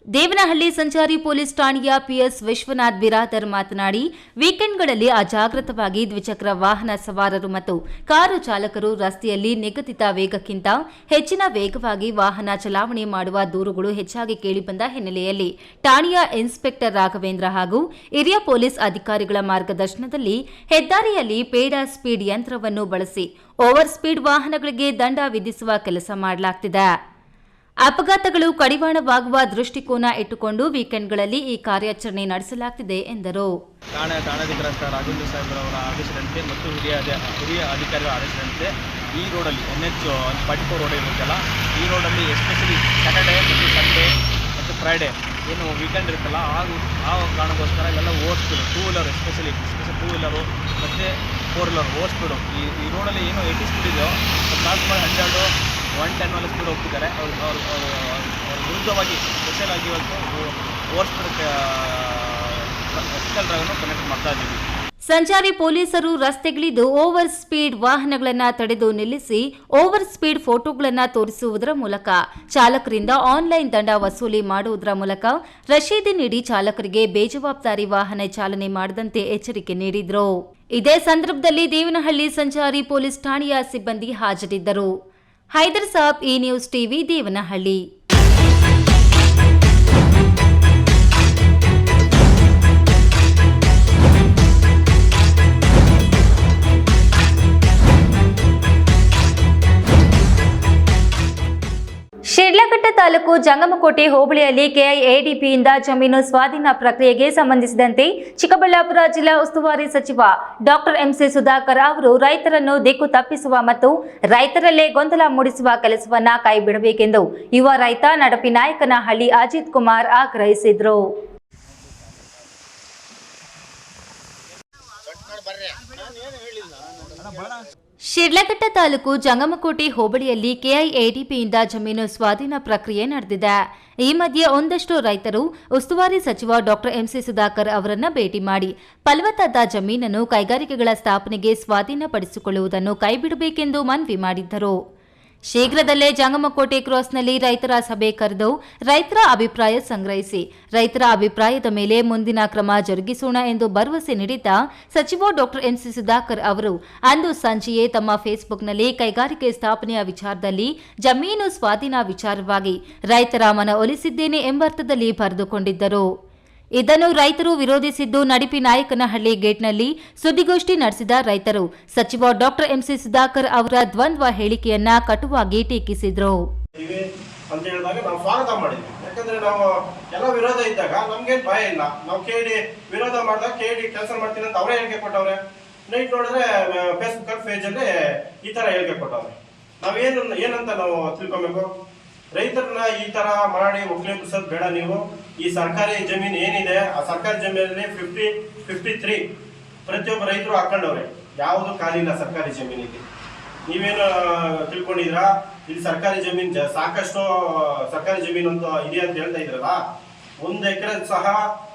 ದೇವನಹಳ್ಳಿ ಸಂಚಾರಿ ಪೊಲೀಸ್ ಠಾಣೆಯ ಪಿಎಸ್ ವಿಶ್ವನಾಥ್ ಬಿರಾದರ್ ಮಾತನಾಡಿ, ವೀಕೆಂಡ್ಗಳಲ್ಲಿ ಅಜಾಗೃತವಾಗಿ ದ್ವಿಚಕ್ರ ವಾಹನ ಸವಾರರು ಮತ್ತು ಕಾರು ಚಾಲಕರು ರಸ್ತೆಯಲ್ಲಿ ನಿಗದಿತ ವೇಗಕ್ಕಿಂತ ಹೆಚ್ಚಿನ ವೇಗವಾಗಿ ವಾಹನ ಚಲಾವಣೆ ಮಾಡುವ ದೂರುಗಳು ಹೆಚ್ಚಾಗಿ ಕೇಳಿಬಂದ ಹಿನ್ನೆಲೆಯಲ್ಲಿ ಠಾಣೆಯ ಇನ್ಸ್ಪೆಕ್ಟರ್ ರಾಘವೇಂದ್ರ ಹಾಗೂ ಹಿರಿಯ ಪೊಲೀಸ್ ಅಧಿಕಾರಿಗಳ ಮಾರ್ಗದರ್ಶನದಲ್ಲಿ ಹೆದ್ದಾರಿಯಲ್ಲಿ ಪೇಡ ಸ್ಪೀಡ್ ಯಂತ್ರವನ್ನು ಬಳಸಿ ಓವರ್ ಸ್ಪೀಡ್ ವಾಹನಗಳಿಗೆ ದಂಡ ವಿಧಿಸುವ ಕೆಲಸ ಮಾಡಲಾಗುತ್ತಿದೆ. ಅಪಘಾತಗಳು ಕಡಿವಾಣವಾಗುವ ದೃಷ್ಟಿಕೋನ ಇಟ್ಟುಕೊಂಡು ವೀಕೆಂಡ್ಗಳಲ್ಲಿ ಈ ಕಾರ್ಯಾಚರಣೆ ನಡೆಸಲಾಗುತ್ತಿದೆ ಎಂದರು. ಠಾಣಾಧಿಕಾರಿ ರಾಘವೇಂದ್ರ ಸಾಹೇಬ್ರವರ ಆದೇಶದಂತೆ ಮತ್ತು ಹಿರಿಯ ಅಧಿಕಾರಿಗಳ ಆದೇಶದಂತೆ ಈ ರೋಡಲ್ಲಿ NH 44 ರೋಡ್ ಇರುತ್ತಲ್ಲ, ಈ ರೋಡಲ್ಲಿ ಎಸ್ಪೆಷಲಿ ಸ್ಯಾಟರ್ಡೇ ಮತ್ತು ಸಂಡೇ ಮತ್ತು ಫ್ರೈಡೇ ಏನು ವೀಕೆಂಡ್ ಇರುತ್ತಲ್ಲ, ಆ ಕಾರಣಕ್ಕೋಸ್ಕರ ಇವೆಲ್ಲ ಓಡಿಸ್ಬಿಡು. 2 ವೀಲರ್ ಎಸ್ಪೆಷಲಿ 2 ವೀಲರು ಮತ್ತು 4 ವೀಲರ್ ಓಡಿಸ್ಬಿಡು. ಈ ರೋಡಲ್ಲಿ ಏನು 80 ಸ್ಪೀಡ್ ಇದೆಯೋ ಕ್ರಾಸ್ ಮಾಡಿ 100 110 ಮೇಲೆ ಸ್ಪೀಡ್ ಹೋಗ್ತಿದ್ದಾರೆ. ಅವ್ರ ವಿರುದ್ಧವಾಗಿ ಸ್ಪೆಷಲ್ ಆಗಿ ಇವತ್ತು ಓವರ್ ಸ್ಪೀಡ್ ಎಕ್ಸೆಲ್ ಡ್ರೈವರ್ನ ಕನೆಕ್ಟ್ ಮಾಡ್ತಾ ಇದ್ದೀವಿ. ಸಂಚಾರಿ ಪೊಲೀಸರು ರಸ್ತೆಗಿಳಿದು ಓವರ್ ಸ್ಪೀಡ್ ವಾಹನಗಳನ್ನು ತಡೆದು ನಿಲ್ಲಿಸಿ ಓವರ್ ಸ್ಪೀಡ್ ಫೋಟೋಗಳನ್ನು ತೋರಿಸುವುದರ ಮೂಲಕ ಚಾಲಕರಿಂದ ಆನ್ಲೈನ್ ದಂಡ ವಸೂಲಿ ಮಾಡುವುದರ ಮೂಲಕ ರಶೀದಿ ನೀಡಿ ಚಾಲಕರಿಗೆ ಬೇಜವಾಬ್ದಾರಿ ವಾಹನ ಚಾಲನೆ ಮಾಡದಂತೆ ಎಚ್ಚರಿಕೆ ನೀಡಿದರು. ಇದೇ ಸಂದರ್ಭದಲ್ಲಿ ದೇವನಹಳ್ಳಿ ಸಂಚಾರಿ ಪೊಲೀಸ್ ಠಾಣೆಯ ಸಿಬ್ಬಂದಿ ಹಾಜರಿದ್ದರು. ಹೈದರ್ ಸಾಬ್, ಈ ನ್ಯೂಸ್ ಟಿವಿ, ದೇವನಹಳ್ಳಿ. ಶಿಡ್ಲಘಟ್ಟ ತಾಲೂಕು ಜಂಗಮಕೋಟೆ ಹೋಬಳಿಯಲ್ಲಿ ಕೆಐಎಡಿಪಿಯಿಂದ ಜಮೀನು ಸ್ವಾಧೀನ ಪ್ರಕ್ರಿಯೆಗೆ ಸಂಬಂಧಿಸಿದಂತೆ ಚಿಕ್ಕಬಳ್ಳಾಪುರ ಜಿಲ್ಲಾ ಉಸ್ತುವಾರಿ ಸಚಿವ ಡಾಕ್ಟರ್ ಎಂಸಿ ಸುಧಾಕರ್ ಅವರು ರೈತರನ್ನು ದಿಕ್ಕು ತಪ್ಪಿಸುವ ಮತ್ತು ರೈತರಲ್ಲೇ ಗೊಂದಲ ಮೂಡಿಸುವ ಕೆಲಸವನ್ನ ಕೈಬಿಡಬೇಕೆಂದು ಯುವ ರೈತ ನಡಪಿನಾಯಕನಹಳ್ಳಿ ಅಜಿತ್ ಕುಮಾರ್ ಆಗ್ರಹಿಸಿದರು. ಶಿಡ್ಲಘಟ್ಟ ತಾಲೂಕು ಜಂಗಮಕೋಟೆ ಹೋಬಳಿಯಲ್ಲಿ ಕೆಐಎಡಿಪಿಯಿಂದ ಜಮೀನು ಸ್ವಾಧೀನ ಪ್ರಕ್ರಿಯೆ ನಡೆದಿದೆ. ಈ ಮಧ್ಯೆ ಒಂದಷ್ಟು ರೈತರು ಉಸ್ತುವಾರಿ ಸಚಿವ ಡಾಕ್ಟರ್ ಎಂಸಿ ಸುಧಾಕರ್ ಅವರನ್ನ ಭೇಟಿ ಮಾಡಿ ಫಲವತ್ತಾದ ಜಮೀನನ್ನು ಕೈಗಾರಿಕೆಗಳ ಸ್ಥಾಪನೆಗೆ ಸ್ವಾಧೀನಪಡಿಸಿಕೊಳ್ಳುವುದನ್ನು ಕೈಬಿಡಬೇಕೆಂದು ಮನವಿ ಮಾಡಿದ್ದರು. ಶೀಘ್ರದಲ್ಲೇ ಜಂಗಮಕೋಟೆ ಕ್ರಾಸ್ನಲ್ಲಿ ರೈತರ ಸಭೆ ಕರೆದು ರೈತರ ಅಭಿಪ್ರಾಯ ಸಂಗ್ರಹಿಸಿ ರೈತರ ಅಭಿಪ್ರಾಯದ ಮೇಲೆ ಮುಂದಿನ ಕ್ರಮ ಜರುಗಿಸೋಣ ಎಂದು ಭರವಸೆ ನೀಡಿದ್ದ ಸಚಿವ ಡಾಕ್ಟರ್ ಎಂಸಿ ಸುಧಾಕರ್ ಅವರು ಅಂದು ಸಂಜೆಯೇ ತಮ್ಮ ಫೇಸ್ಬುಕ್ನಲ್ಲಿ ಕೈಗಾರಿಕೆ ಸ್ಥಾಪನೆಯ ವಿಚಾರದಲ್ಲಿ ಜಮೀನು ಸ್ವಾಧೀನ ವಿಚಾರವಾಗಿ ರೈತರ ಮನವೊಲಿಸಿದ್ದೇನೆ ಎಂಬರ್ಥದಲ್ಲಿ ಬರೆದುಕೊಂಡಿದ್ದರು. ಇದನ್ನು ರೈತರು ವಿರೋಧಿಸಿದ್ದು ನಡಿಪಿನಾಯಕನಹಳ್ಳಿ ಗೇಟ್ನಲ್ಲಿ ಸುದ್ದಿಗೋಷ್ಠಿ ನಡೆಸಿದ ರೈತರು ಸಚಿವ ಡಾಕ್ಟರ್ ಎಂಸಿ ಸುಧಾಕರ್ ಅವರ ದ್ವಂದ್ವ ಹೇಳಿಕೆಯನ್ನ ಕಟುವಾಗಿ ಟೀಕಿಸಿದರು. ಅಂತ ಹೇಳಿದಾಗ ನಾವು ಸ್ವಾಗತ ಮಾಡಿದ್ವಿ. ಯಾಕಂದ್ರೆ ನಾವು ಎಲ್ಲ ವಿರೋಧ ಇದ್ದಾಗ ನಮ್ಗೇನು ಭಯ ಇಲ್ಲ. ನಾವು ಕೇಳಿ ವಿರೋಧ ಮಾಡಿದಾಗ ಕೇಳಿ ಕೆಲಸ ಮಾಡ್ತೀನಿ ಅಂತ ಅವರೇ ಹೇಳಿಕೆ ಕೊಟ್ಟವ್ರೆ. ನೈಟ್ ನೋಡಿದ್ರೆ ಫೇಸ್ಬುಕ್ ಪೇಜ್ ಅಲ್ಲಿ ಈ ತರ ಹೇಳಿಕೆ ಕೊಟ್ಟವ್ರೆ. ಏನಂತ ನಾವು ತಿಳ್ಕೊಬೇಕು? ರೈತರನ್ನ ಈ ತರ ಮಾಡಿ ಒಕ್ಕಲೆಬ್ಬಿಸೋದು ಬೇಡ. ನೀವು ಈ ಸರ್ಕಾರಿ ಜಮೀನು ಏನಿದೆ ಆ ಸರ್ಕಾರಿ ಜಮೀನಲ್ಲಿ 53 ಪ್ರತಿಯೊಬ್ಬ ರೈತರು ಹಾಕೊಂಡವ್ರೆ. ಯಾವುದು ಖಾಲಿ ಇಲ್ಲ ಸರ್ಕಾರಿ ಜಮೀನಿಗೆ. ನೀವೇನು ತಿಳ್ಕೊಂಡಿದ್ರಾ ಇಲ್ಲಿ ಸರ್ಕಾರಿ ಜಮೀನು ಸಾಕಷ್ಟು ಸರ್ಕಾರಿ ಜಮೀನು ಅಂತ ಇದೆ ಅಂತ ಹೇಳ್ತಾ ಇದ್ರಲ್ಲ, 1 ಎಕರೆ ಸಹ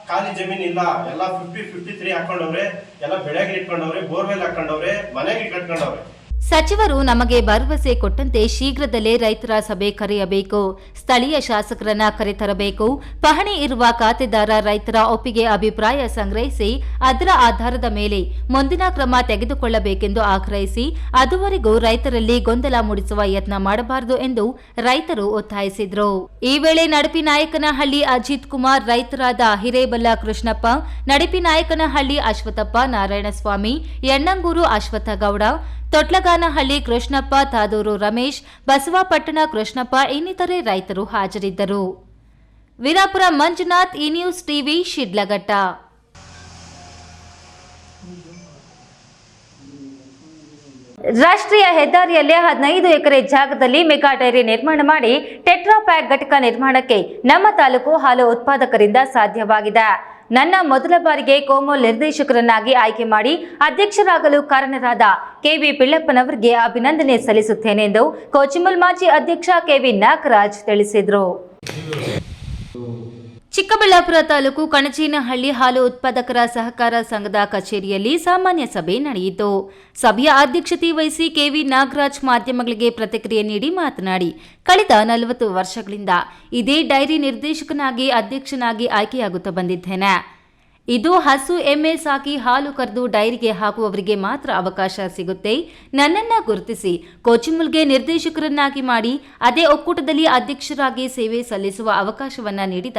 ಖಾಲಿ ಜಮೀನು ಇಲ್ಲ. ಎಲ್ಲ 53 ಹಾಕೊಂಡವ್ರೆ. ಎಲ್ಲ ಬೆಳೆಗೆ ಇಟ್ಕೊಂಡವ್ರೆ, ಬೋರ್ವೆಲ್ ಹಾಕೊಂಡವ್ರೆ, ಮನೆಗೆ ಕಟ್ಕೊಂಡವ್ರೆ. ಸಚಿವರು ನಮಗೆ ಭರವಸೆ ಕೊಟ್ಟಂತೆ ಶೀಘ್ರದಲ್ಲೇ ರೈತರ ಸಭೆ ಕರೆಯಬೇಕು, ಸ್ಥಳೀಯ ಶಾಸಕರನ್ನ ಕರೆತರಬೇಕು, ಪಹಣಿ ಇರುವ ಖಾತೆದಾರ ರೈತರ ಒಪ್ಪಿಗೆ ಅಭಿಪ್ರಾಯ ಸಂಗ್ರಹಿಸಿ ಅದರ ಆಧಾರದ ಮೇಲೆ ಮುಂದಿನ ಕ್ರಮ ತೆಗೆದುಕೊಳ್ಳಬೇಕೆಂದು ಆಗ್ರಹಿಸಿ ಅದುವರೆಗೂ ರೈತರಲ್ಲಿ ಗೊಂದಲ ಮೂಡಿಸುವ ಯತ್ನ ಮಾಡಬಾರದು ಎಂದು ರೈತರು ಒತ್ತಾಯಿಸಿದರು. ಈ ವೇಳೆ ನಡಿಪಿನಾಯಕನಹಳ್ಳಿ ಅಜಿತ್ ಕುಮಾರ್, ರೈತರಾದ ಹಿರೇಬಲ್ಲ ಕೃಷ್ಣಪ್ಪ, ನಡಿಪಿನಾಯಕನಹಳ್ಳಿ ಅಶ್ವತ್ಥಪ್ಪ, ನಾರಾಯಣಸ್ವಾಮಿ, ಯಣ್ಣಂಗೂರು ಅಶ್ವತ್ಥಗೌಡ, ತೊಟ್ಲಗಾನಹಳ್ಳಿ ಕೃಷ್ಣಪ್ಪ, ತಾದೂರು ರಮೇಶ್, ಬಸವಪಟ್ಟಣ ಕೃಷ್ಣಪ್ಪ ಇನ್ನಿತರೆ ರೈತರು ಹಾಜರಿದ್ದರು. ವೀರಾಪುರ ಮಂಜುನಾಥ್, ಈ ನ್ಯೂಸ್ ಟಿವಿ, ಶಿಡ್ಲಘಟ್ಟ. ರಾಷ್ಟ್ರೀಯ ಹೆದ್ದಾರಿಯಲ್ಲೇ 15 ಎಕರೆ ಜಾಗದಲ್ಲಿ ಮೆಗಾ ಡೈರಿ ನಿರ್ಮಾಣ ಮಾಡಿ ಟೆಟ್ರಾ ಪ್ಯಾಕ್ ಘಟಕ ನಿರ್ಮಾಣಕ್ಕೆ ನಮ್ಮ ತಾಲೂಕು ಹಾಲು ಉತ್ಪಾದಕರಿಂದ ಸಾಧ್ಯವಾಗಿದೆ. ನನ್ನ ಮೊದಲ ಬಾರಿಗೆ ಕೋಮಲ್ ನಿರ್ದೇಶಕರನ್ನಾಗಿ ಆಯ್ಕೆ ಮಾಡಿ ಅಧ್ಯಕ್ಷರಾಗಲು ಕಾರಣರಾದ ಕೆವಿ ಪಿಳ್ಳಪ್ಪನವರಿಗೆ ಅಭಿನಂದನೆ ಸಲ್ಲಿಸುತ್ತೇನೆ ಎಂದು ಕೋಚಿಮಲ್ ಮಾಜಿ ಅಧ್ಯಕ್ಷ ಕೆವಿ ನಾಗರಾಜ್ ತಿಳಿಸಿದರು. ಚಿಕ್ಕಬಳ್ಳಾಪುರ ತಾಲೂಕು ಕಣಚೇನಹಳ್ಳಿ ಹಾಲು ಉತ್ಪಾದಕರ ಸಹಕಾರ ಸಂಘದ ಕಚೇರಿಯಲ್ಲಿ ಸಾಮಾನ್ಯ ಸಭೆ ನಡೆಯಿತು. ಸಭೆಯ ಅಧ್ಯಕ್ಷತೆ ವಹಿಸಿ ಕೆವಿ ನಾಗರಾಜ್ ಮಾಧ್ಯಮಗಳಿಗೆ ಪ್ರತಿಕ್ರಿಯೆ ನೀಡಿ ಮಾತನಾಡಿ, ಕಳೆದ 40 ವರ್ಷಗಳಿಂದ ಇದೇ ಡೈರಿ ನಿರ್ದೇಶಕನಾಗಿ ಅಧ್ಯಕ್ಷನಾಗಿ ಆಯ್ಕೆಯಾಗುತ್ತಾ ಬಂದಿದ್ದೇನೆ. ಇದು ಹಸು ಎಮ್ಮೆ ಸಾಕಿ ಹಾಲು ಕರೆದು ಡೈರಿಗೆ ಹಾಕುವವರಿಗೆ ಮಾತ್ರ ಅವಕಾಶ ಸಿಗುತ್ತೆ. ನನ್ನನ್ನ ಗುರುತಿಸಿ ಕೋಚಿಮುಲ್ಗೆ ನಿರ್ದೇಶಕರನ್ನಾಗಿ ಮಾಡಿ ಅದೇ ಒಕ್ಕೂಟದಲ್ಲಿ ಅಧ್ಯಕ್ಷರಾಗಿ ಸೇವೆ ಸಲ್ಲಿಸುವ ಅವಕಾಶವನ್ನ ನೀಡಿದ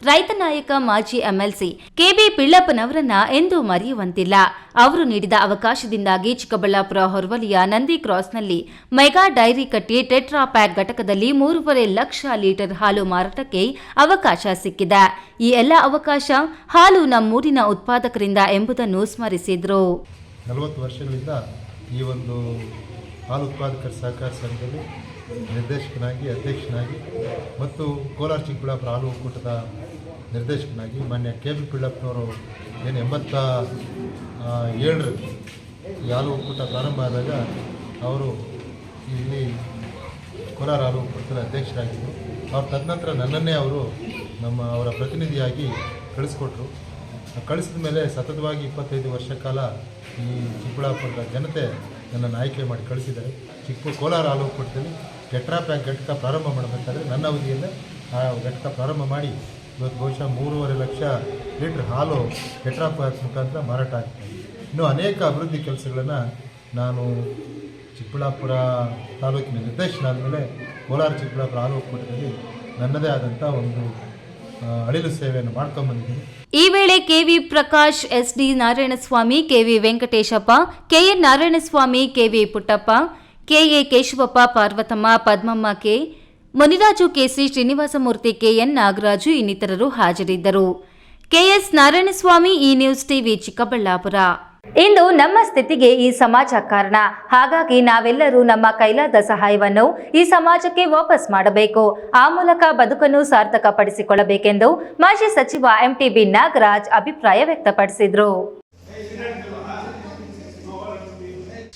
ರೈತ ನಾಯಕ ಮಾಜಿ ಎಂಎಲ್ಸಿ ಕೆಬಿ ಪಿಳ್ಳಪ್ಪನವರನ್ನ ಎಂದೂ ಮರೆಯುವಂತಿಲ್ಲ. ಅವರು ನೀಡಿದ ಅವಕಾಶದಿಂದಾಗಿ ಚಿಕ್ಕಬಳ್ಳಾಪುರ ಹೊರವಲಿಯ ನಂದಿ ಕ್ರಾಸ್ನಲ್ಲಿ ಮೆಗಾ ಡೈರಿ ಕಟ್ಟಿ ಟೆಟ್ರಾ ಪ್ಯಾಕ್ ಘಟಕದಲ್ಲಿ 3.5 ಲಕ್ಷ ಲೀಟರ್ ಹಾಲು ಮಾರಾಟಕ್ಕೆ ಅವಕಾಶ ಸಿಕ್ಕಿದೆ. ಈ ಎಲ್ಲ ಅವಕಾಶ ಹಾಲು ನಮ್ಮೂರಿನ ಉತ್ಪಾದಕರಿಂದ ಎಂಬುದನ್ನು ಸ್ಮರಿಸಿದರು. 40 ವರ್ಷಗಳಿಂದ ಈ ಒಂದು ಹಾಲು ಉತ್ಪಾದಕರ ಸಹಕಾರ ಸಂಘದಲ್ಲಿ ನಿರ್ದೇಶಕನಾಗಿ, ಅಧ್ಯಕ್ಷನಾಗಿ ಮತ್ತು ಕೋಲಾರ ಚಿಕ್ಕಬಳ್ಳಾಪುರ ಹಾಲು ಒಕ್ಕೂಟದ ನಿರ್ದೇಶಕನಾಗಿ ಮಾನ್ಯ ಕೆಬಿ ಪಿಳ್ಳಪ್ಪನವರು ಏನು 87 ಈ ಹಾಲು ಒಕ್ಕೂಟ ಪ್ರಾರಂಭ ಆದಾಗ ಅವರು ಇಲ್ಲಿ ಕೋಲಾರ ಹಾಲು ಒಕ್ಕೂಟದ ಅಧ್ಯಕ್ಷರಾಗಿದ್ದರು. ಅವ್ರ ತದನಂತರ ನನ್ನನ್ನೇ ಅವರು ಅವರ ಪ್ರತಿನಿಧಿಯಾಗಿ ಕಳಿಸ್ಕೊಟ್ರು. ಕಳಿಸಿದ ಮೇಲೆ ಸತತವಾಗಿ 25 ವರ್ಷ ಕಾಲ ಈ ಚಿಕ್ಕಬಳ್ಳಾಪುರದ ಜನತೆ ನನ್ನನ್ನು ಆಯ್ಕೆ ಮಾಡಿ ಕಳಿಸಿದ್ದಾರೆ. ಕೋಲಾರ ಹಾಲು ಒಕ್ಕೂಟದಲ್ಲಿ ಟೆಟ್ರಾ ಪ್ಯಾಕ್ ಘಟಕ ಪ್ರಾರಂಭ ಮಾಡಬೇಕಾದ್ರೆ ನನ್ನ ಅವಧಿಯಲ್ಲೇ ಆ ಘಟಕ ಪ್ರಾರಂಭ ಮಾಡಿ ಇವತ್ತು ಬಹುಶಃ 3.5 ಲಕ್ಷ ಲೀಟ್ರ್ ಹಾಲು ಟೆಟ್ರಾ ಪ್ಯಾಕ್ ಮುಖಾಂತರ ಮಾರಾಟ ಆಗ್ತದೆ. ಇನ್ನೂ ಅನೇಕ ಅಭಿವೃದ್ಧಿ ಕೆಲಸಗಳನ್ನು ನಾನು ಚಿಕ್ಕಬಳ್ಳಾಪುರ ತಾಲೂಕಿನ ನಿರ್ದೇಶನ ಆದಮೇಲೆ ಕೋಲಾರ ಚಿಕ್ಕಬಳ್ಳಾಪುರ ಹಾಲು ಒಕ್ಕೂಟದಲ್ಲಿ ನನ್ನದೇ ಆದಂಥ ಒಂದು ಅಳಿಲು ಸೇವೆಯನ್ನು ಮಾಡ್ಕೊಂಡ್ಬಂದಿದ್ದೀನಿ. ಈ ವೇಳೆ KV Prakash, SD Narayanaswamy, KV Venkateshappa, KN Narayanaswamy, KV Puttappa, KA Keshavappa, Parvathamma, Padmamma, K Muniraju, KC Srinivasamurthy, KN Nagaraju ಇನ್ನಿತರರು ಹಾಜರಿದ್ದರು. ಕೆಎಸ್ ನಾರಾಯಣಸ್ವಾಮಿ, ಈ ನ್ಯೂಸ್ ಟಿವಿ, ಚಿಕ್ಕಬಳ್ಳಾಪುರ. ಇಂದು ನಮ್ಮ ಸ್ಥಿತಿಗೆ ಈ ಸಮಾಜ ಕಾರಣ. ಹಾಗಾಗಿ ನಾವೆಲ್ಲರೂ ನಮ್ಮ ಕೈಲಾದ ಸಹಾಯವನ್ನು ಈ ಸಮಾಜಕ್ಕೆ ವಾಪಸ್ ಮಾಡಬೇಕು. ಆ ಮೂಲಕ ಬದುಕನ್ನು ಸಾರ್ಥಕಪಡಿಸಿಕೊಳ್ಳಬೇಕೆಂದು ಮಾಜಿ ಸಚಿವ ಎಂಟಿಬಿ ನಾಗರಾಜ್ ಅಭಿಪ್ರಾಯ ವ್ಯಕ್ತಪಡಿಸಿದರು.